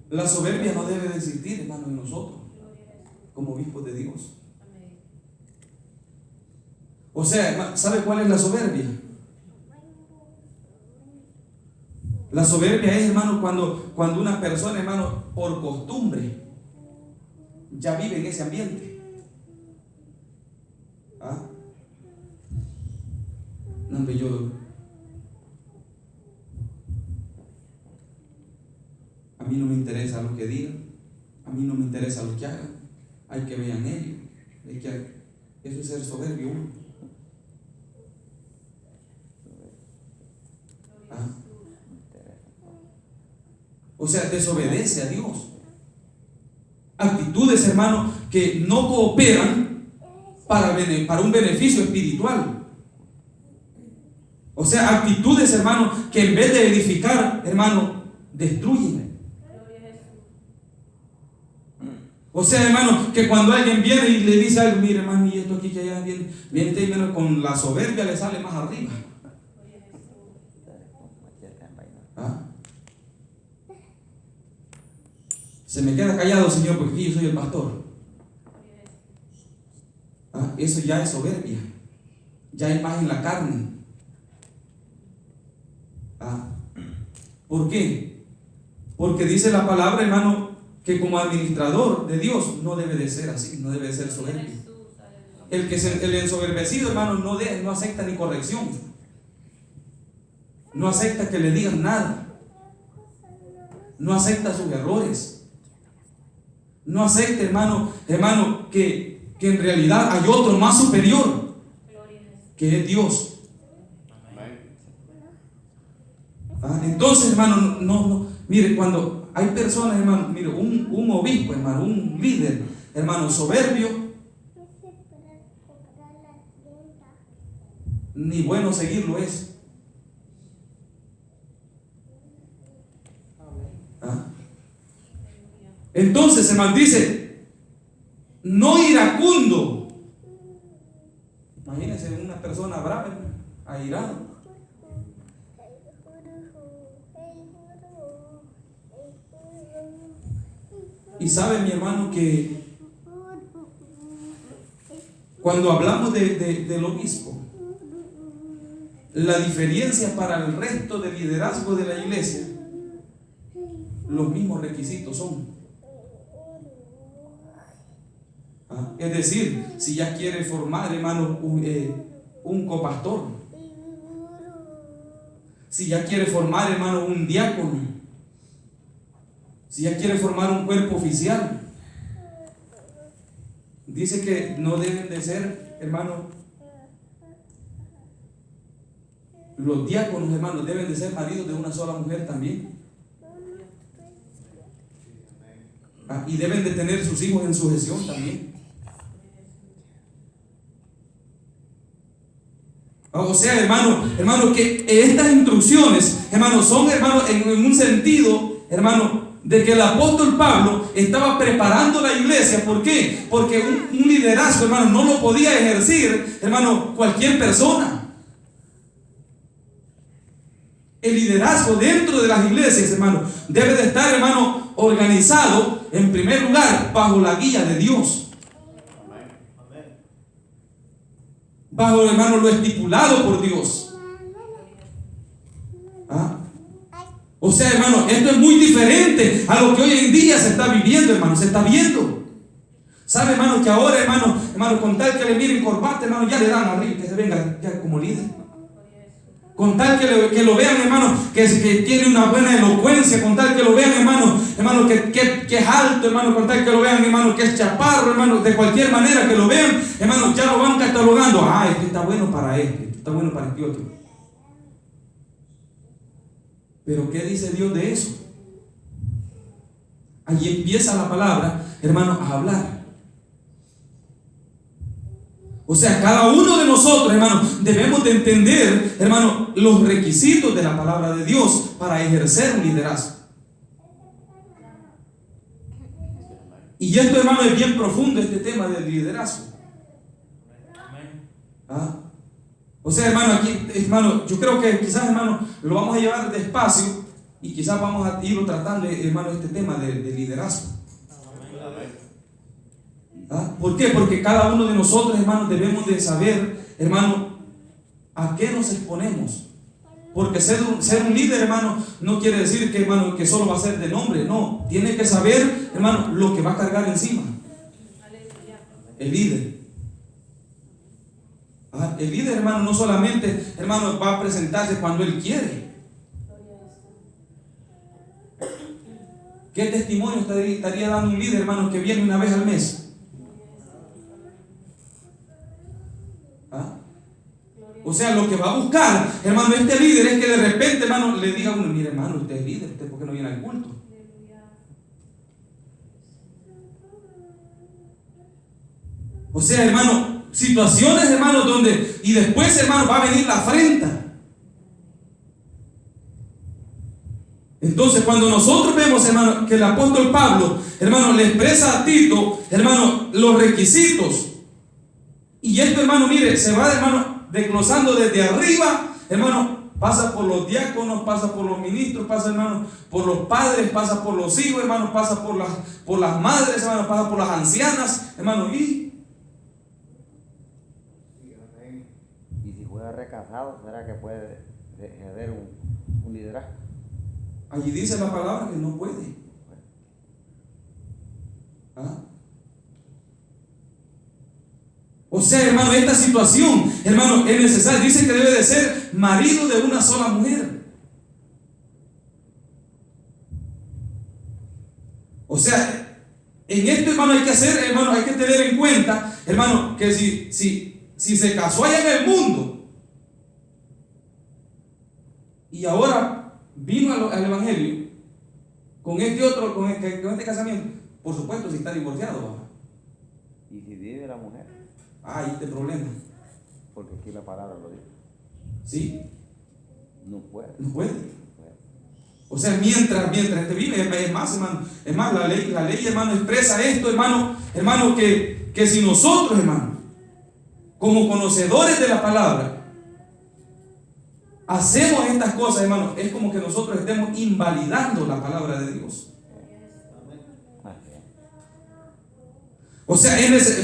la soberbia no debe de existir, hermano, en nosotros como obispos de Dios. O sea, ¿sabe cuál es la soberbia? La soberbia es, hermano, cuando una persona, hermano, por costumbre ya vive en ese ambiente. ¿Ah? No, a mí no me interesa lo que digan, a mí no me interesa lo que hagan, hay que vean ellos. Eso es ser soberbio. ¿Ah? O sea, desobedece a Dios. Actitudes, hermano, que no cooperan para un beneficio espiritual. O sea, actitudes, hermano, que en vez de edificar, hermano, destruyen. O sea, hermano, que cuando alguien viene y le dice algo, mire, hermano, y esto aquí que allá viene hermano, con la soberbia le sale más arriba. ¿Ah? Se me queda callado, Señor, porque aquí yo soy el pastor. Eso ya es soberbia. Ya es más en la carne. ¿Por qué? Porque dice la palabra, hermano, que como administrador de Dios no debe de ser así, no debe de ser soberbio. El ensoberbecido, hermano, no acepta ni corrección. No acepta que le digan nada. No acepta sus errores. No acepta, hermano, que en realidad hay otro más superior, que es Dios. Entonces, hermano, no, mire, cuando hay personas, hermano, mire, un obispo, hermano, un líder, hermano, soberbio, ni bueno seguirlo es. Entonces, hermano, dice, no iracundo. Imagínense una persona brava, airado. Y sabe, mi hermano, que cuando hablamos del obispo, la diferencia para el resto del liderazgo de la iglesia, los mismos requisitos son. Es decir, si ya quiere formar, hermano, un copastor, si ya quiere formar, hermano, un diácono, si ya quiere formar un cuerpo oficial, dice que no deben de ser, hermano, los diáconos, hermano, deben de ser maridos de una sola mujer también. Y deben de tener sus hijos en sujeción también. O sea, hermano, que estas instrucciones, hermano, son, hermano, en un sentido, hermano, de que el apóstol Pablo estaba preparando la iglesia. ¿Por qué? Porque un liderazgo, hermano, no lo podía ejercer, hermano, cualquier persona. El liderazgo dentro de las iglesias, hermano, debe de estar, hermano, organizado en primer lugar bajo la guía de Dios. Bajo, hermano, lo estipulado por Dios. O sea, hermano, esto es muy diferente a lo que hoy en día se está viviendo, hermano. Se está viendo. ¿Sabe, hermano, que ahora, hermano, con tal que le miren corbata, hermano, ya le dan arriba, que se venga ya como líder? Con tal que lo vean, hermano, que tiene una buena elocuencia, con tal que lo vean, hermano, que es alto, hermano, con tal que lo vean, hermano, que es chaparro, hermano, de cualquier manera que lo vean, hermano, ya lo van catalogando. Este está bueno para este está bueno para este otro. Pero ¿qué dice Dios de eso? Allí empieza la palabra, hermano, a hablar. O sea, cada uno de nosotros, hermano, debemos de entender, hermano, los requisitos de la palabra de Dios para ejercer un liderazgo. Y esto, hermano, es bien profundo, este tema del liderazgo. O sea, hermano, aquí, hermano, yo creo que quizás, hermano, lo vamos a llevar despacio y quizás vamos a irlo tratando, hermano, este tema de liderazgo. ¿Por qué? Porque cada uno de nosotros, hermanos, debemos de saber, hermano, a qué nos exponemos. Porque ser un líder, hermano, no quiere decir que, hermano, que solo va a ser de nombre. No, tiene que saber, hermano, lo que va a cargar encima. El líder. El líder, hermano, no solamente, hermano, va a presentarse cuando él quiere. ¿Qué testimonio estaría dando un líder, hermano, que viene una vez al mes? O sea, lo que va a buscar, hermano, este líder es que de repente, hermano, le diga a uno: mire, hermano, usted es líder, usted ¿por qué no viene al culto? O sea, hermano, situaciones, hermano, donde, y después, hermano, va a venir la afrenta. Entonces, cuando nosotros vemos, hermano, que el apóstol Pablo, hermano, le expresa a Tito, hermano, los requisitos, y esto, hermano, mire, se va, hermano, desglosando desde arriba, hermano, pasa por los diáconos, pasa por los ministros, pasa, hermano, por los padres, pasa por los hijos, hermano, pasa por las madres, hermano, pasa por las ancianas, hermano, Y si fuera recasado, ¿será que puede ejercer un liderazgo? allí dice la palabra que no puede. ¿Ah? O sea, hermano, esta situación, hermano, es necesaria. Dice que debe de ser marido de una sola mujer. O sea, en esto, hermano, hay que hacer, hermano, hay que tener en cuenta, hermano, que si se casó allá en el mundo y ahora vino al evangelio con este otro, con este casamiento, por supuesto, si está divorciado, ¿va? Y si vive la mujer, Ahí este problema. porque aquí la palabra lo dice, ¿Sí? no puede. No puede. O sea, mientras este vive, es más, hermano, la ley, hermano, expresa esto, hermano, que si nosotros, hermano, como conocedores de la palabra, hacemos estas cosas, hermano, es como que nosotros estemos invalidando la palabra de Dios. O sea,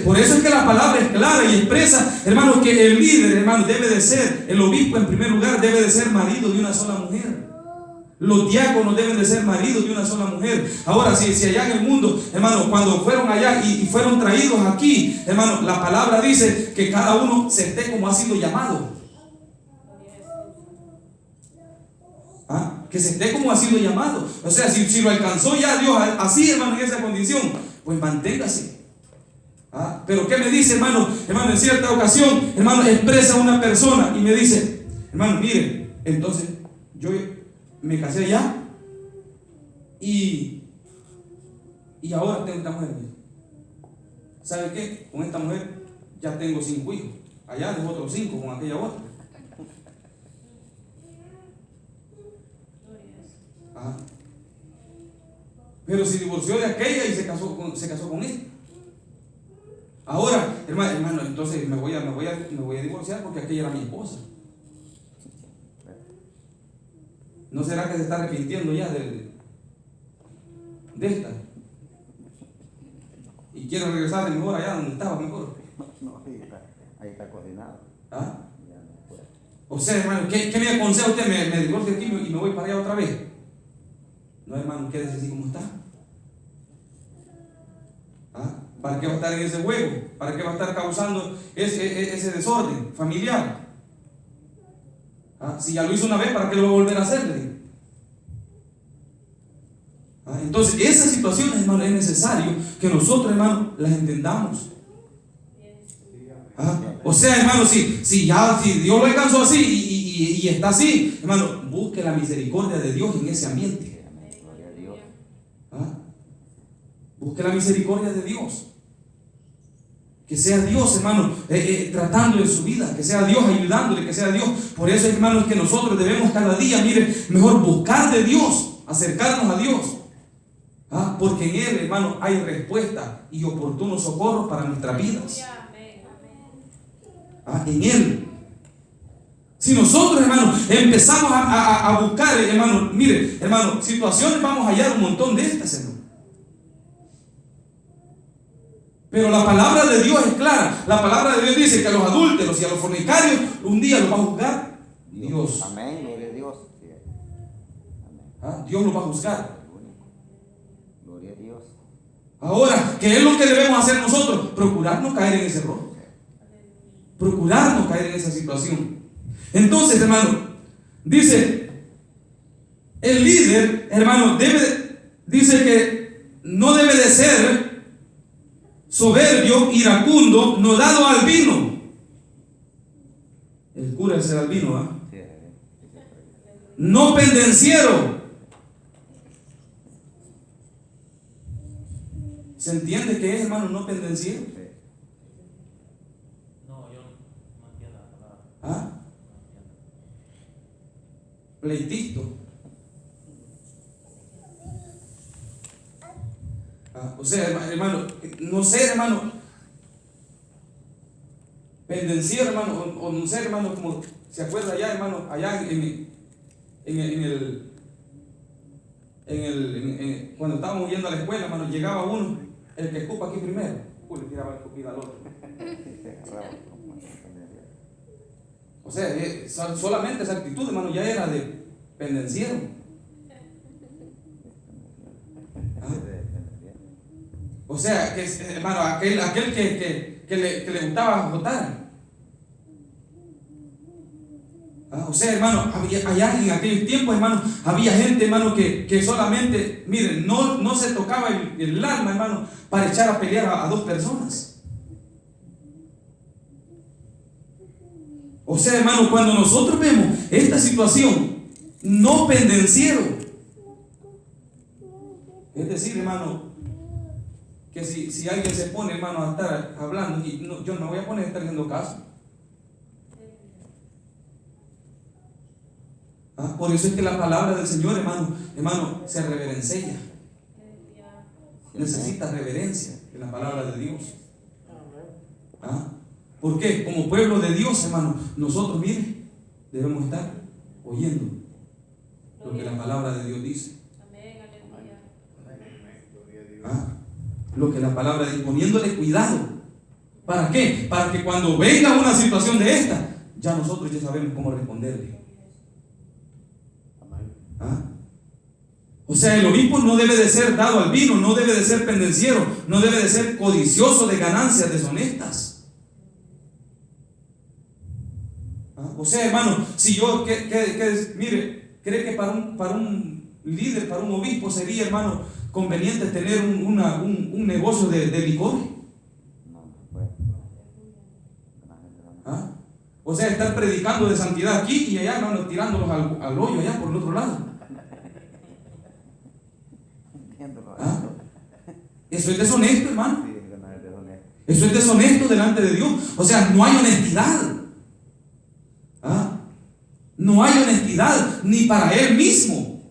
por eso es que la palabra es clara y expresa, hermano, que el líder, hermano, debe de ser, el obispo en primer lugar, debe de ser marido de una sola mujer. Los diáconos deben de ser maridos de una sola mujer. Ahora, si allá en el mundo, hermano, cuando fueron allá y fueron traídos aquí, hermano, la palabra dice que cada uno se esté como ha sido llamado. Que se esté como ha sido llamado. O sea, si lo alcanzó ya Dios así, hermano, en esa condición, pues manténgase. Pero ¿qué me dice, hermano? Hermano, en cierta ocasión, hermano, expresa una persona y me dice, hermano, mire, entonces yo me casé allá y ahora tengo esta mujer. ¿Sabe qué? Con esta mujer ya tengo 5 hijos. Allá tengo otros 5 con aquella otra. Pero se divorció de aquella y se casó con esta. Ahora, hermano, entonces me voy a divorciar porque aquella era mi esposa. ¿No será que se está arrepintiendo ya de esta? Y quiere regresar de mejor allá donde estaba mejor. No, ahí está cocinado. O sea, hermano, ¿qué me aconseja usted? ¿Me divorcio aquí y me voy para allá otra vez? No, hermano, quédese así como está. ¿Para qué va a estar en ese juego? ¿Para qué va a estar causando ese desorden familiar? Si ya lo hizo una vez, ¿para qué lo va a volver a hacer? Entonces, esas situaciones, hermano, es necesario que nosotros, hermano, las entendamos. O sea, hermano, si Dios lo alcanzó así y está así, hermano, busque la misericordia de Dios en ese ambiente. Busque la misericordia de Dios. Que sea Dios, hermano, tratando en su vida, que sea Dios ayudándole, que sea Dios. Por eso, hermano, es que nosotros debemos cada día, mire, mejor buscar de Dios, acercarnos a Dios. Porque en Él, hermano, hay respuesta y oportuno socorro para nuestras vidas. En Él. Si nosotros, hermano, empezamos a buscar, hermano, mire, hermano, situaciones, vamos a hallar un montón de estas, hermano. Pero la palabra de Dios es clara. La palabra de Dios dice que a los adúlteros y a los fornicarios un día los va a juzgar Dios. Amén, gloria a Dios. Dios los va a juzgar. Gloria a Dios. Ahora, ¿qué es lo que debemos hacer nosotros? Procurar no caer en ese error. Procurar no caer en esa situación. Entonces, hermano, dice, el líder, hermano, dice que no debe de ser soberbio, iracundo, no dado al vino. El cura es el al vino, no pendenciero. ¿Se entiende qué es, hermano, no pendenciero? No, yo no entiendo la palabra. Pleitito. O sea, hermano, no sé, hermano, pendenciero, hermano, o no sé, hermano, como se acuerda allá, hermano, allá cuando estábamos yendo a la escuela, hermano, llegaba uno, el que escupa aquí primero, le tiraba la escupida al otro. O sea, solamente esa actitud, hermano, ya era de pendenciero. ¿Ah? O sea, que, hermano, aquel que le gustaba votar. ¿Ah? O sea, hermano, allá en aquellos tiempos, hermano, había gente, hermano, que solamente, miren, no se tocaba el alma, hermano, para echar a pelear a dos personas. O sea, hermano, cuando nosotros vemos esta situación, no pendenciero, es decir, hermano, que si alguien se pone, hermano, a estar hablando, y yo no voy a poner a estar haciendo caso. ¿Ah? Por eso es que la palabra del Señor, hermano, se reverencia. Necesita reverencia en la palabra de Dios. ¿Ah? ¿Por qué? Como pueblo de Dios, hermano, nosotros, mire, debemos estar oyendo lo que la palabra de Dios dice. ¿Ah? Lo que la palabra dice, poniéndole cuidado. ¿Para qué? Para que cuando venga una situación de esta, ya nosotros ya sabemos cómo responderle. ¿Ah? O sea, el obispo no debe de ser dado al vino, no debe de ser pendenciero, no debe de ser codicioso de ganancias deshonestas. ¿Ah? O sea, hermano, si yo, mire, ¿cree que para un líder, para un obispo sería, hermano, conveniente tener un negocio de licor? ¿Ah? O sea, estar predicando de santidad aquí y allá, hermano, tirándolos al hoyo allá por el otro lado. ¿Ah? Eso es deshonesto, hermano. Eso es deshonesto delante de Dios. O sea, no hay honestidad. ¿Ah? No hay honestidad ni para él mismo.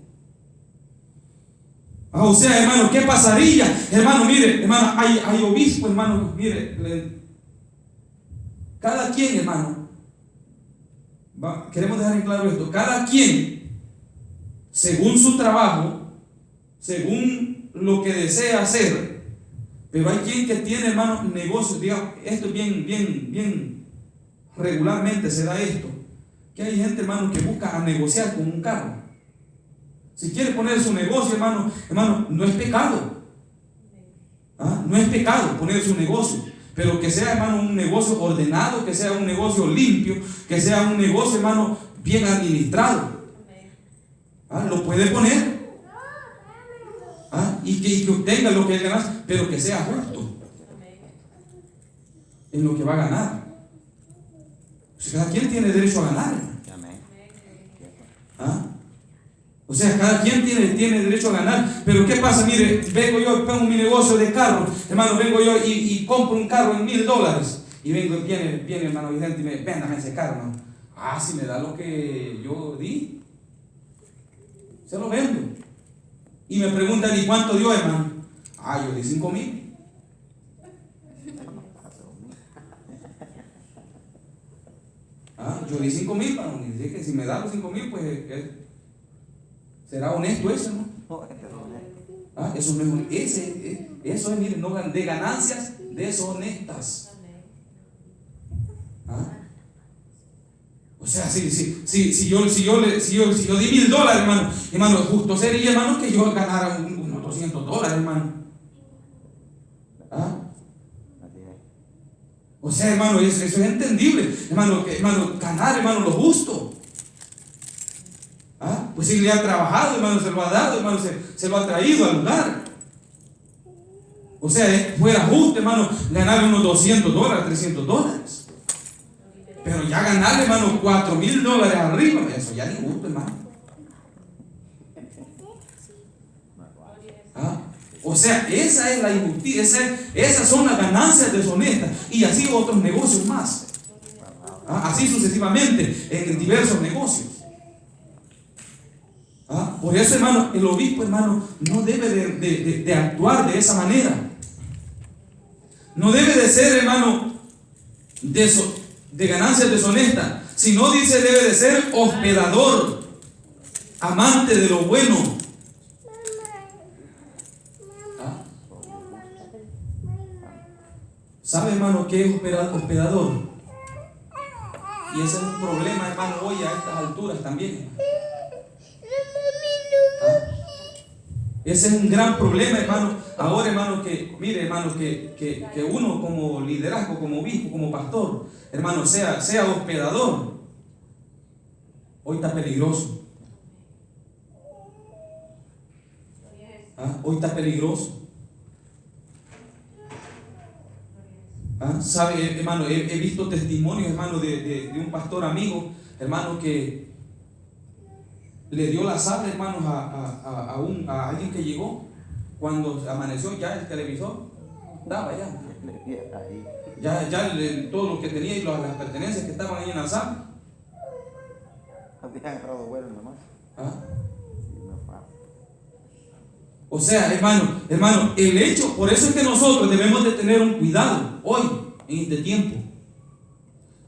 O sea, hermano, ¿qué pasaría? Hermano, mire, hermano, hay obispo, hermano, mire, cada quien, hermano, queremos dejar en claro esto, cada quien, según su trabajo, según lo que desea hacer, pero hay quien que tiene, hermano, negocios, digamos, esto es bien regularmente se da esto, que hay gente, hermano, que busca a negociar con un carro. Si quiere poner su negocio, hermano, no es pecado. ¿Ah? No es pecado poner su negocio, pero que sea, hermano, un negocio ordenado, que sea un negocio limpio, que sea un negocio, hermano, bien administrado. ¿Ah? Lo puede poner. ¿Ah? Y que obtenga lo que él gana, pero que sea justo en lo que va a ganar. Pues cada quien tiene derecho a ganar. ¿Ah? O sea, cada quien tiene derecho a ganar. Pero ¿qué pasa? Mire, vengo yo, pongo mi negocio de carro, hermano, vengo yo y compro un carro en $1,000. Y viene hermano Vicente y me véndame ese carro, hermano. Ah, si me da lo que yo di, se lo vendo. Y me preguntan, ¿y cuánto dio, hermano? Ah, yo di 5,000. Ah, yo di 5,000, hermano. Y dice que si me da los 5,000, pues será honesto eso, ¿no? Ah, eso no es, eso es, miren, no, de ganancias deshonestas. ¿Ah? O sea, si yo di $1,000, hermano, justo sería, hermano, que yo ganara unos $200, hermano. ¿Ah? O sea, hermano, eso es entendible, hermano, ganar, hermano, lo justo. ¿Ah? Pues si le ha trabajado, hermano, se lo ha dado, hermano, se lo ha traído al lugar. O sea, fuera justo, hermano, ganar unos $200, $300. Pero ya ganar, hermano, $4,000 arriba, eso ya ni justo, hermano. ¿Ah? O sea, esa es la injusticia, esas son las ganancias deshonestas. Y así otros negocios más. ¿Ah? Así sucesivamente, en diversos negocios. ¿Ah? Por eso, hermano, el obispo, hermano, no debe de actuar de esa manera. No debe de ser, hermano, de ganancias deshonestas, sino dice debe de ser hospedador, amante de lo bueno. ¿Ah? ¿Sabe, hermano, qué es hospedador? Y ese es un problema, hermano, hoy a estas alturas también. ¿Ah? Ese es un gran problema, hermano. Ahora, hermano, que mire, hermano, que uno como liderazgo, como obispo, como pastor, hermano, sea hospedador. Hoy está peligroso. ¿Ah? Hoy está peligroso. ¿Ah? ¿Sabe, hermano? He visto testimonios, hermano, de un pastor amigo, hermano, que le dio la sal, hermanos, a alguien que llegó cuando amaneció. Ya el televisor estaba todo lo que tenía y las pertenencias que estaban ahí en la sala. Habían agarrado vuelo nomás. ¿Ah? O sea, hermano, el hecho, por eso es que nosotros debemos de tener un cuidado hoy, en este tiempo.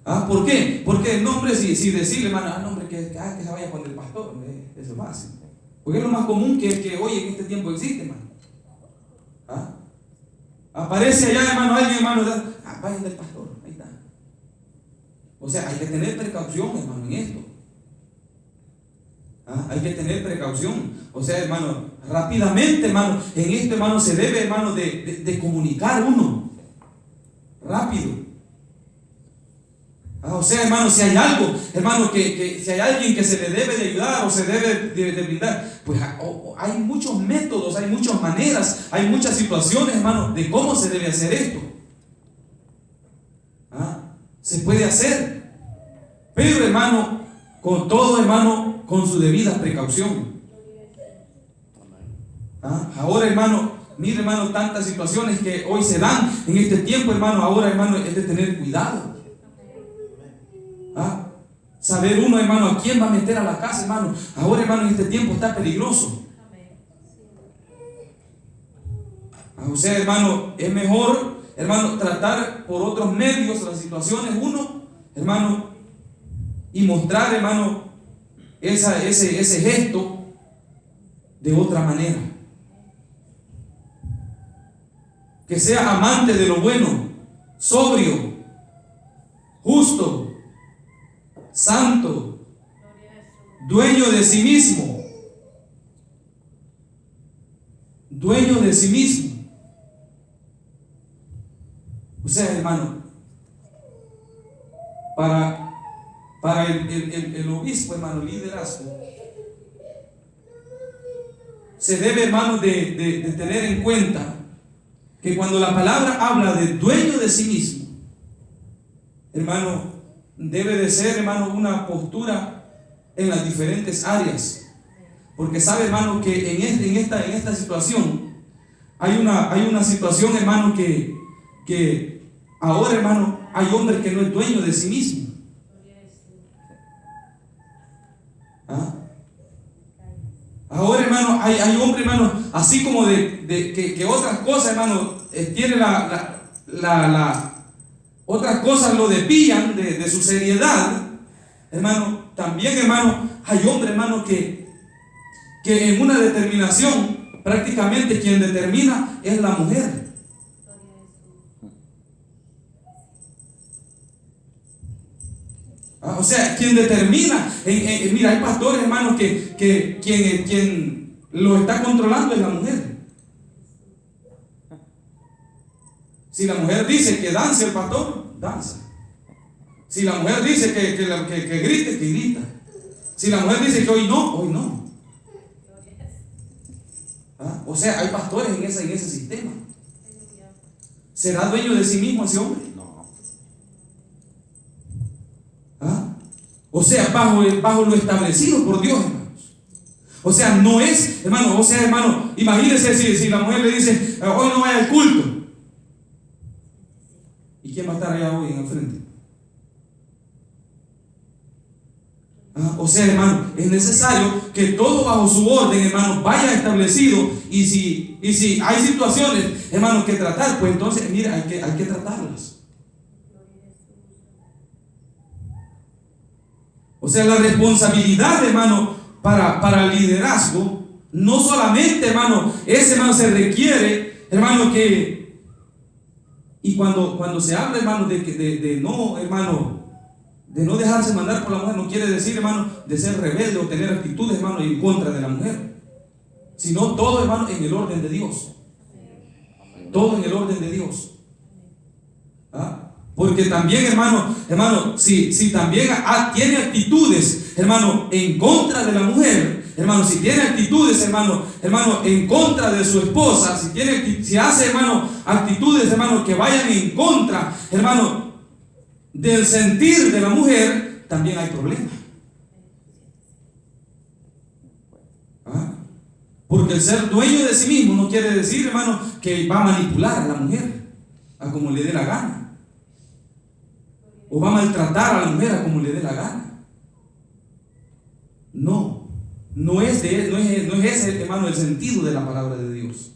¿Ah? ¿Por qué? Porque el nombre, si decirle, hermano, nombre que se vaya con el pastor, eso es fácil. Porque es lo más común que hoy en este tiempo existe, hermano. ¿Ah? Aparece allá, hermano, alguien, hermano, vayan del pastor, ahí está. O sea, hay que tener precaución, hermano, en esto. ¿Ah? Hay que tener precaución. O sea, hermano, rápidamente, hermano, en esto, hermano, se debe, hermano, de comunicar uno. Rápido. O sea, hermano, si hay algo, hermano, que si hay alguien que se le debe de ayudar o se debe de brindar, pues hay muchos métodos, hay muchas maneras, hay muchas situaciones, hermano, de cómo se debe hacer esto. Se puede hacer, pero, hermano, con todo, hermano, con su debida precaución. Ahora, hermano, mire, hermano, tantas situaciones que hoy se dan en este tiempo, hermano. Ahora, hermano, es de tener cuidado. Saber uno, hermano, a quién va a meter a la casa, hermano. Ahora, hermano, en este tiempo está peligroso. O sea, hermano, es mejor, hermano, tratar por otros medios las situaciones uno, hermano, y mostrar, hermano, ese gesto de otra manera. Que sea amante de lo bueno, sobrio, justo, santo, dueño de sí mismo. Dueño de sí mismo. O sea, hermano, para el obispo, hermano, liderazgo, se debe, hermano, de tener en cuenta que cuando la palabra habla de dueño de sí mismo, hermano, debe de ser, hermano, una postura en las diferentes áreas. Porque sabe, hermano, que en esta situación hay una situación, hermano, que ahora, hermano, hay hombres que no es dueño de sí mismo. Ahora, hermano, hay hombres, hermano, así como que otras cosas, hermano, tiene otras cosas lo despillan de su seriedad, hermano. También, hermano, hay hombres, hermano, que en una determinación, prácticamente quien determina es la mujer. O sea, quien determina, mira, hay pastores, hermanos, que quien lo está controlando es la mujer. Si la mujer dice que dance el pastor, danza. Si la mujer dice que grite, que grita. Si la mujer dice que hoy no, hoy no. O sea, hay pastores en ese sistema. ¿Será dueño de sí mismo ese hombre? No. O sea, bajo lo establecido por Dios, hermanos. O sea, no es, hermano, imagínense si la mujer le dice, hoy no vaya al culto. ¿Y quién va a estar allá hoy en el frente? O sea, hermano, es necesario que todo bajo su orden, hermano, vaya establecido. Y si hay situaciones, hermano, que tratar, pues entonces, mira, hay que tratarlas. O sea, la responsabilidad, hermano, para el liderazgo, no solamente, hermano, se requiere, hermano, que, y cuando se habla, hermano, de no dejarse mandar por la mujer, no quiere decir, hermano, de ser rebelde o tener actitudes, hermano, en contra de la mujer, sino todo, hermano, en el orden de Dios. Todo en el orden de Dios. ¿Ah? Porque también, hermano, si también tiene actitudes, hermano, en contra de la mujer, hermano, si tiene actitudes, hermano, en contra de su esposa, si hace, hermano, actitudes, hermano, que vayan en contra, hermano, del sentir de la mujer, también hay problemas. ¿Ah? Porque el ser dueño de sí mismo no quiere decir, hermano, que va a manipular a la mujer a como le dé la gana, o va a maltratar a la mujer a como le dé la gana. No es ese, hermano, el sentido de la palabra de Dios.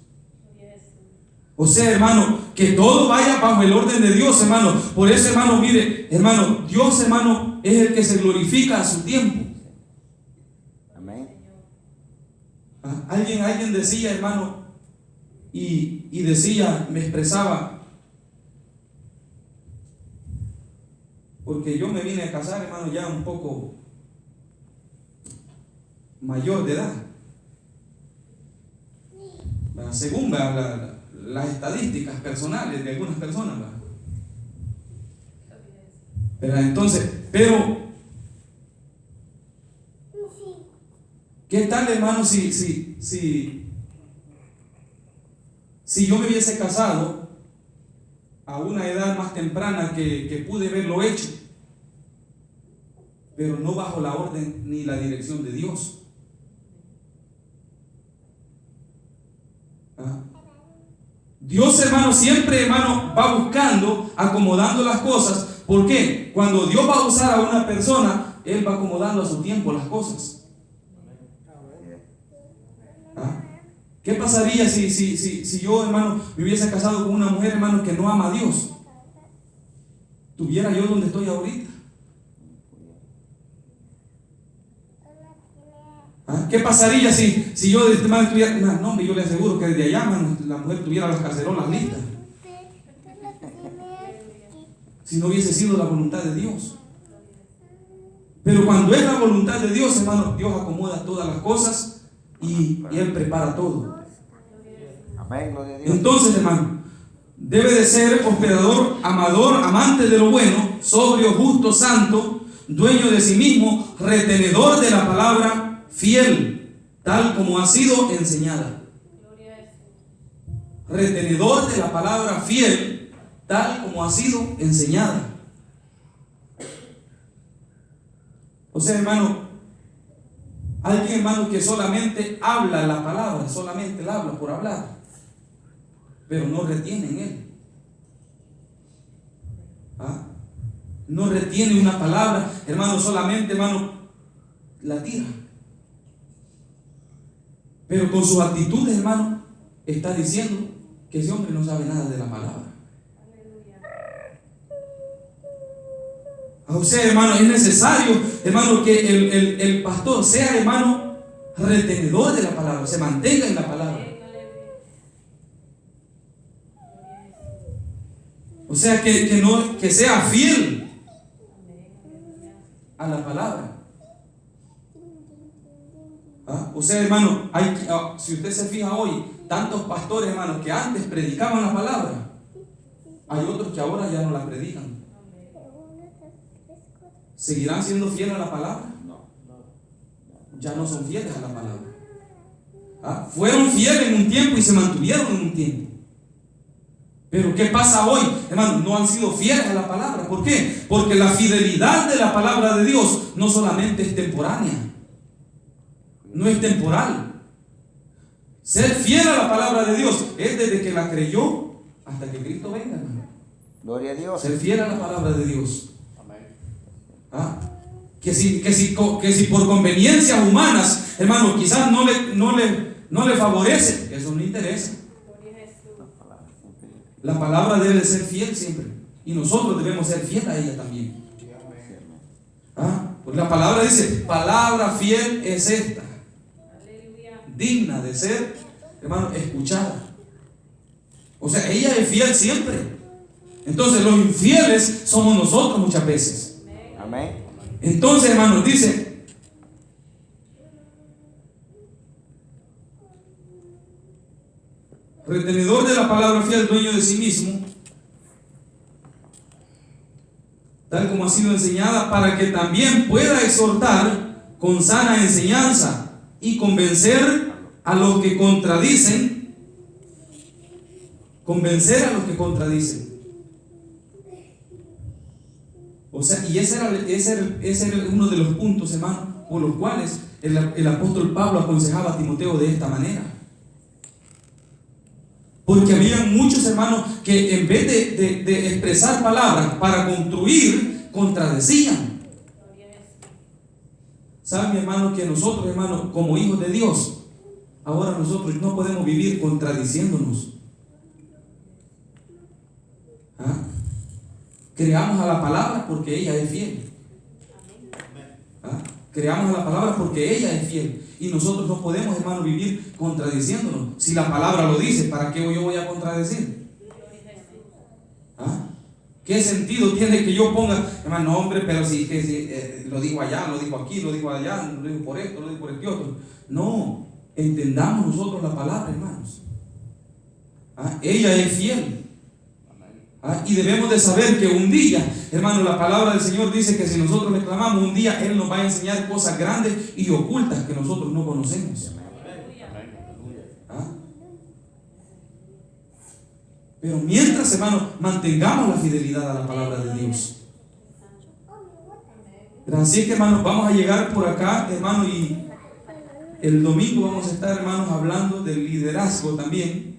O sea, hermano, que todo vaya bajo el orden de Dios, hermano. Por eso, hermano, mire, hermano, Dios, hermano, es el que se glorifica a su tiempo. Amén. Alguien decía, hermano, y decía, me expresaba, porque yo me vine a casar, hermano, ya un poco mayor de edad, según las estadísticas personales de algunas personas, pero entonces, ¿qué tal, hermano, si yo me hubiese casado a una edad más temprana que pude haberlo hecho, pero no bajo la orden ni la dirección de Dios? Dios, hermano, siempre, hermano, va buscando, acomodando las cosas. ¿Por qué? Cuando Dios va a usar a una persona, Él va acomodando a su tiempo las cosas. ¿Qué pasaría si yo, hermano, me hubiese casado con una mujer, hermano, que no ama a Dios? ¿Tuviera yo donde estoy ahorita? ¿Qué pasaría si yo de este man tuviera? No, yo le aseguro que desde allá, man, la mujer tuviera las cacerolas listas. Si no hubiese sido la voluntad de Dios. Pero cuando es la voluntad de Dios, hermano, Dios acomoda todas las cosas y Él prepara todo. Amén, gloria a Dios. Entonces, hermano, debe de ser hospedador, amador, amante de lo bueno, sobrio, justo, santo, dueño de sí mismo, retenedor de la palabra, fiel, tal como ha sido enseñada. Retenedor de la palabra, fiel, tal como ha sido enseñada. O sea, hermano, alguien, hermano, que solamente habla la palabra, solamente la habla por hablar, pero no retiene en él. No retiene una palabra, hermano, solamente, hermano, la tira. Pero con sus actitudes, hermano, está diciendo que ese hombre no sabe nada de la palabra. O sea, hermano, es necesario, hermano, que el pastor sea, hermano, retenedor de la palabra, se mantenga en la palabra. O sea, que sea fiel a la palabra. O sea, hermano, si usted se fija hoy, tantos pastores, hermano, que antes predicaban la palabra, hay otros que ahora ya no la predican. ¿Seguirán siendo fieles a la palabra? No. Ya no son fieles a la palabra. Fueron fieles en un tiempo y se mantuvieron en un tiempo. Pero ¿qué pasa hoy? Hermano, no han sido fieles a la palabra. ¿Por qué? Porque la fidelidad de la palabra de Dios no solamente es temporánea. No es temporal. Ser fiel a la palabra de Dios es desde que la creyó hasta que Cristo venga, hermano. Gloria a Dios. Ser fiel a la palabra de Dios. Que si por conveniencias humanas, hermano, quizás no le favorece, eso no interesa. La palabra debe ser fiel siempre, y nosotros debemos ser fieles a ella también. Pues la palabra dice, palabra fiel es esta, Aleluya. digna de ser, hermano, escuchada. O sea, ella es fiel siempre. Entonces los infieles somos nosotros muchas veces. Amén. Entonces, hermanos, dice, retenedor de la palabra fiel, dueño de sí mismo, tal como ha sido enseñada, para que también pueda exhortar con sana enseñanza y convencer a los que contradicen. Convencer a los que contradicen. O sea, y ese era uno de los puntos, hermano, por los cuales el apóstol Pablo aconsejaba a Timoteo de esta manera. Porque había muchos hermanos que en vez de expresar palabras para construir, contradecían. ¿Saben, mi hermano, que nosotros, hermano, como hijos de Dios, ahora nosotros no podemos vivir contradiciéndonos? ¿Ah? Creamos a la palabra porque ella es fiel. ¿Ah? Creamos a la palabra porque ella es fiel. Y nosotros no podemos, hermano, vivir contradiciéndonos. Si la palabra lo dice, ¿para qué yo voy a contradecir? ¿Ah? ¿Qué sentido tiene que yo ponga, hermano, hombre, pero si lo digo allá, lo digo aquí, lo digo allá, lo digo por esto, lo digo por este otro? No, entendamos nosotros la palabra, hermanos. ¿Ah? Ella es fiel. ¿Ah? Y debemos de saber que un día, hermano, la palabra del Señor dice que si nosotros le clamamos, un día Él nos va a enseñar cosas grandes y ocultas que nosotros no conocemos. ¿Ah? Pero mientras, hermano, mantengamos la fidelidad a la palabra de Dios. Así que, hermano, vamos a llegar por acá, hermano, y el domingo vamos a estar, hermanos, hablando del liderazgo también.